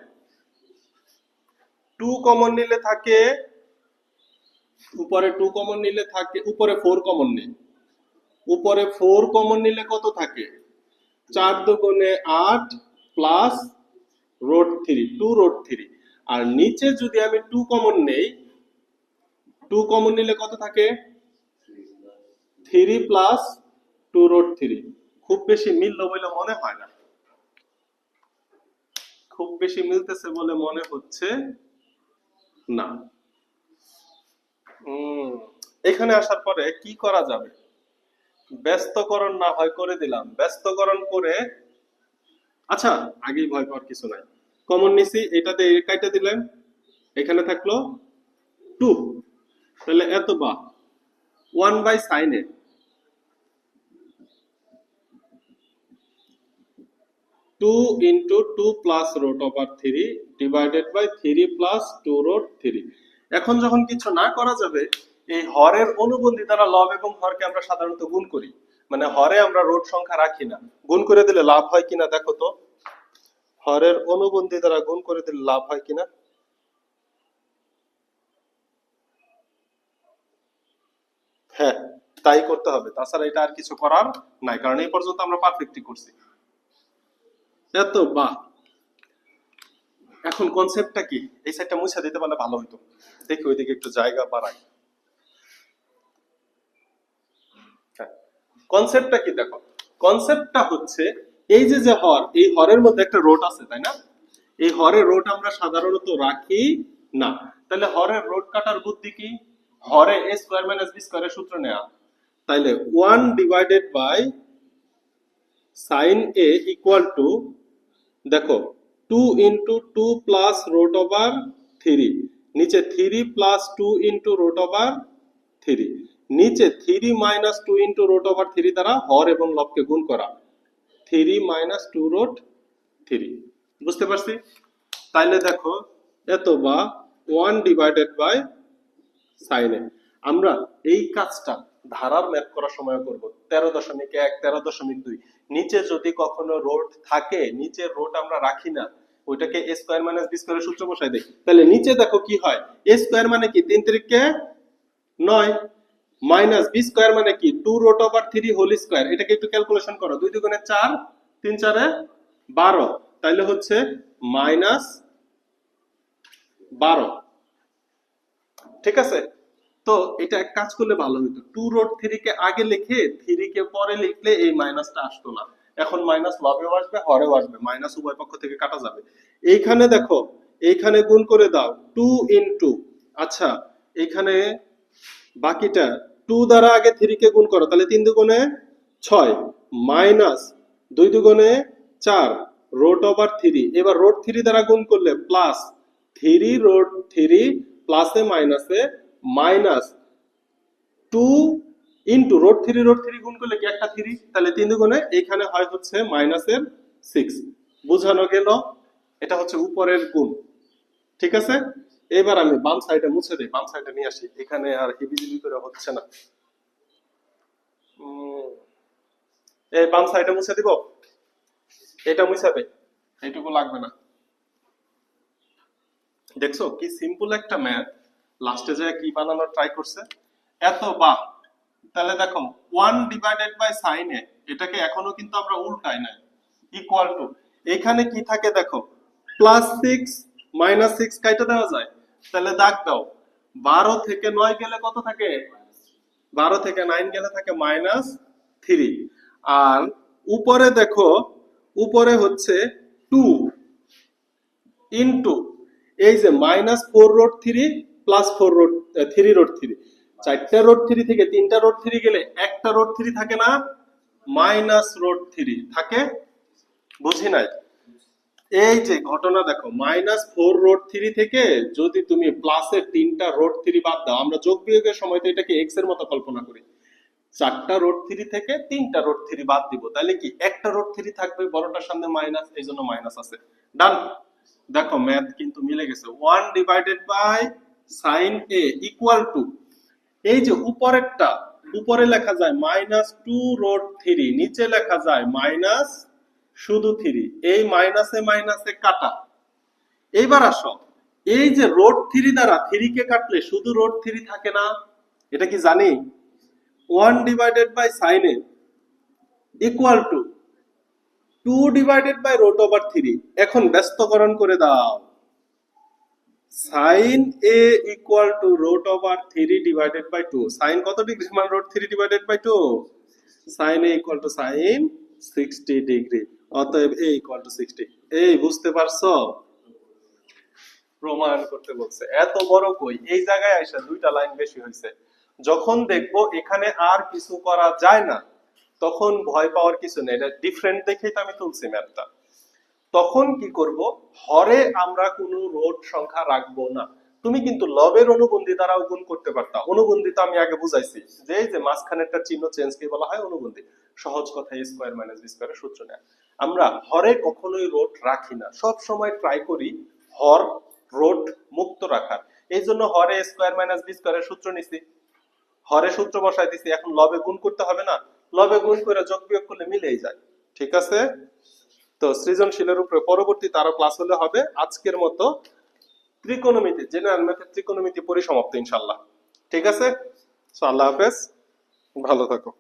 A: 2 কমন নিলে থাকে উপরে, 2 কমন নিলে থাকে উপরে, 4 কমন নেই, উপরে 4 কমন নিলে কত থাকে 4 দুগুণে 8 প্লাস রুট 3, 2 রুট 3। আর নিচে যদি আমি 2 কমন নেই, 2 কমন নিলে কত থাকে 3 প্লাস 2 রুট 3। খুব বেশি মিলল বলে মনে হয় না, খুব বেশি মিলতেছে বলে মনে হচ্ছে না। এখানে আসার পরে কি করা যাবে? ব্যস্তকরণ না হয় করে দিলাম, ব্যস্তকরণ করে, আচ্ছা আগেই ভয় পাওয়ার কিছু নাই, কমন নিছি, এটাতে কাইটা দিলেন, এখানে থাকলো 2, তাহলে এত বা 1 বাই সাইনে, 2 into 2 plus root over 3 divided by 3 plus 2 root 3। এখন যখন কিছু না করা যাবে, এই হরের অনুবন্ধী দ্বারা লব এবং হরকে আমরা সাধারণত গুণ করি, মানে হরে আমরা রুট সংখ্যা রাখি না, গুণ করে দিলে লাভ হয় কিনা দেখো তো, হরের অনুবন্ধী দ্বারা গুণ করে দিলে লাভ হয় কিনা। হ্যাঁ, তাই করতে হবে, তাছাড়া এটা আর কিছু করার নাই, কারণ এই পর্যন্ত আমরা পারফেক্টই করছি। এত বাহ, এখন কনসেপ্টটা কি? এই সাইডটা মুছে দিতে পারলে ভালো হতো, দেখি ওইদিকে একটু জায়গা বাড়াই। কনসেপ্টটা কি দেখো, কনসেপ্টটা হচ্ছে এই যে যে হর, এই হরের মধ্যে একটা রোট আছে, তাই না? এই হরের রোট আমরা সাধারণত রাখি না, তাহলে হরের রোট কাটার বুদ্ধি কি? হরে a স্কয়ার মাইনাস b স্কয়ারের সূত্র নেওয়া। তাইলে 1 divided by sin a equal to, দেখো 2 ইন্টু 2 প্লাস রুট ওভার 3, নিচে 3 প্লাস 2 ইন্টু রুট ওভার 3, নিচে 3 মাইনাস 2 ইন্টু রুট ওভার 3 দ্বারা হর এবং লবকে গুণ করা, 3 মাইনাস 2 রুট 3। বুঝতে পারছি? তাইলে দেখো এত বা 1 ডিভাইডেড বাই সাইনে। আমরা এই কাজটা ধারার ম্যাথ করার সময় করব 13.1, 13.2। নিচে যদি কখনো রোড থাকে, নিচে রোড আমরা রাখি না, ওইটাকে a স্কয়ার মাইনাস b স্কয়ারের সূত্র বসাই দেই, তাহলে নিচে দেখো কি হয়, a স্কয়ার মানে কি 3 3 9, মাইনাস b স্কয়ার মানে কি 2 রুট ওভার 3 হোল স্কয়ার। এটাকে একটু ক্যালকুলেশন করো, 2 2 4, 3 4 12, তাহলে হচ্ছে মাইনাস 12। ঠিক আছে? তো এটা এক কাজ করলে ভালো হতো, 2 রুট 3 কে আগে লিখে 3 কে পরে লিখলে এই মাইনাসটা আসতো না। এখন মাইনাস লবেও আসবে, হরেও আসবে, মাইনাস উভয় পক্ষ থেকে কাটা যাবে। এইখানে দেখো, এইখানে গুণ করে দাও 2 ইনটু, আচ্ছা এইখানে বাকিটা 2 দ্বারা আগে 3 কে গুণ করো, তাহলে 3 দুগুণে 6 মাইনাস 2 দুগুণে 4 রুট ওভার 3। এবার রুট 3 দ্বারা গুণ করলে প্লাস 3 রুট 3 প্লাসে মাইনাসে মাইনাস 2 ইন্টু রোড থ্রি গুণ করলে কি একটা থ্রি, তাহলে 3 দুগুণে এইখানে হয় হচ্ছে মাইনাসের 6, বোঝানো গেল। এটা হচ্ছে উপরের গুণ, ঠিক আছে। এবার আমি বাম সাইডে মুছে দিই, বাম সাইডে নিয়ে আসি, এখানে আর হিবিজিবি করে হচ্ছে না। এই বাম সাইডে মুছে দিব, এটা মুছে দে, এইটুকু লাগবে না। দেখছো কি সিম্পল একটা ম্যাথ, লাস্টে যায় কি বানানোর ট্রাই করছে, এত বাহ। তাহলে দেখো 1 ডিভাইডেড বাই সাইন এ, এটাকে এখনো কিন্তু আমরা উল্টাই নাই, ইকুয়াল টু, এখানে কি থাকে দেখো, প্লাস 6 মাইনাস 6 কাইটা দেওয়া যায়, তাহলে দাগ দাও। 12 থেকে 9 গেলে কত থাকে, 12 থেকে 9 গেলে থাকে মাইনাস 3। আর উপরে দেখো, উপরে হচ্ছে 2 ইনটু এই যে minus 4 road 3 plus 4 road 3 road 3, চারটা রোড 3 থেকে তিনটা রোড 3 গেলে একটা রোড 3 থাকে না, মাইনাস রোড 3 থাকে, বুঝি নাই। এই যে ঘটনা দেখো, মাইনাস 4 রোড 3 থেকে যদি তুমি প্লাসের তিনটা রোড 3 বাদ দাও, আমরা যোগ বিয়োগের সময় তো এটাকে এক্স এর মতো কল্পনা করি, চারটা রোড 3 থেকে তিনটা রোড 3 বাদ দিব, তাহলে কি একটা রোড 3 থাকবে, বড়টার সামনে মাইনাস, এই জন্য মাইনাস আছে। ডান। দেখো ম্যাথ কিন্তু মিলে গেছে। 1 divided by sine A equal to, এই যে উপরেরটা, উপরে লেখা যায় মাইনাস 2 রোড 3, নিচে লেখা যায় মাইনাস শুধু 3, এই মাইনাসে মাইনাসে কাটা। এইবার আসো, এই যে রোড 3 দ্বারা 3 কে কাটলে শুধু রোড 3 থাকে না, এটা কি জানি। 1 divided by sine A equal to 2 divided by root over 3, এখন ব্যস্তকরণ করে দাও, sine A equal to root over 3 divided by 2, sine কত ডিগ্রি মান root 3 divided by 2, sine A equal to sine 60 degree, অতএব এ ইকুয়াল টু 60। এই বুঝতে পারছো, প্রমাণ করতে বলছে, এত বড় কই, এই জায়গায় আইসা দুইটা লাইন বেশি হয়েছে। যখন দেখবো এখানে আর কিছু করা যায় না, তখন ভয় পাওয়ার কিছু নেই, এটা ডিফারেন্ট দেখেই তো আমি তুলছি ম্যাথটা। তখন কি করব, হরে আমরা কোনো রোড সংখ্যা রাখবো না। তুমি কিন্তু লবের অনুবন্ধী দ্বারাও গুণ করতে পারতা, অনুবন্ধী তো আমি আগে বুঝাইছি, যে এই যে মাঝখানেরটা চিহ্ন চেঞ্জ কে বলা হয় অনুবন্ধী। সহজ কথা a স্কয়ার মাইনাস b স্কয়ারের সূত্র নেয়া। আমরা হরে কখনোই রোড রাখি না, সব সময় ট্রাই করি হর রোড মুক্ত রাখার। এই জন্য হরে a স্কয়ার মাইনাস b স্কয়ারের সূত্র নিছি, হরে সূত্র বসাই দিছি, এখন লবে গুণ করতে হবে না, লবে গুণ করে যোগ বিয়োগ করলে মিলেই যায়, ঠিক আছে। তো সৃজনশীলের উপরে পরবর্তীতে আরো ক্লাস হলে হবে। আজকের মতো ত্রিকোণমিতি, জেনারেল ম্যাথের ত্রিকোণমিতি পরিসমাপ্ত ইনশাআল্লাহ, ঠিক আছে। সো আল্লাহ হাফেজ, ভালো থাকো।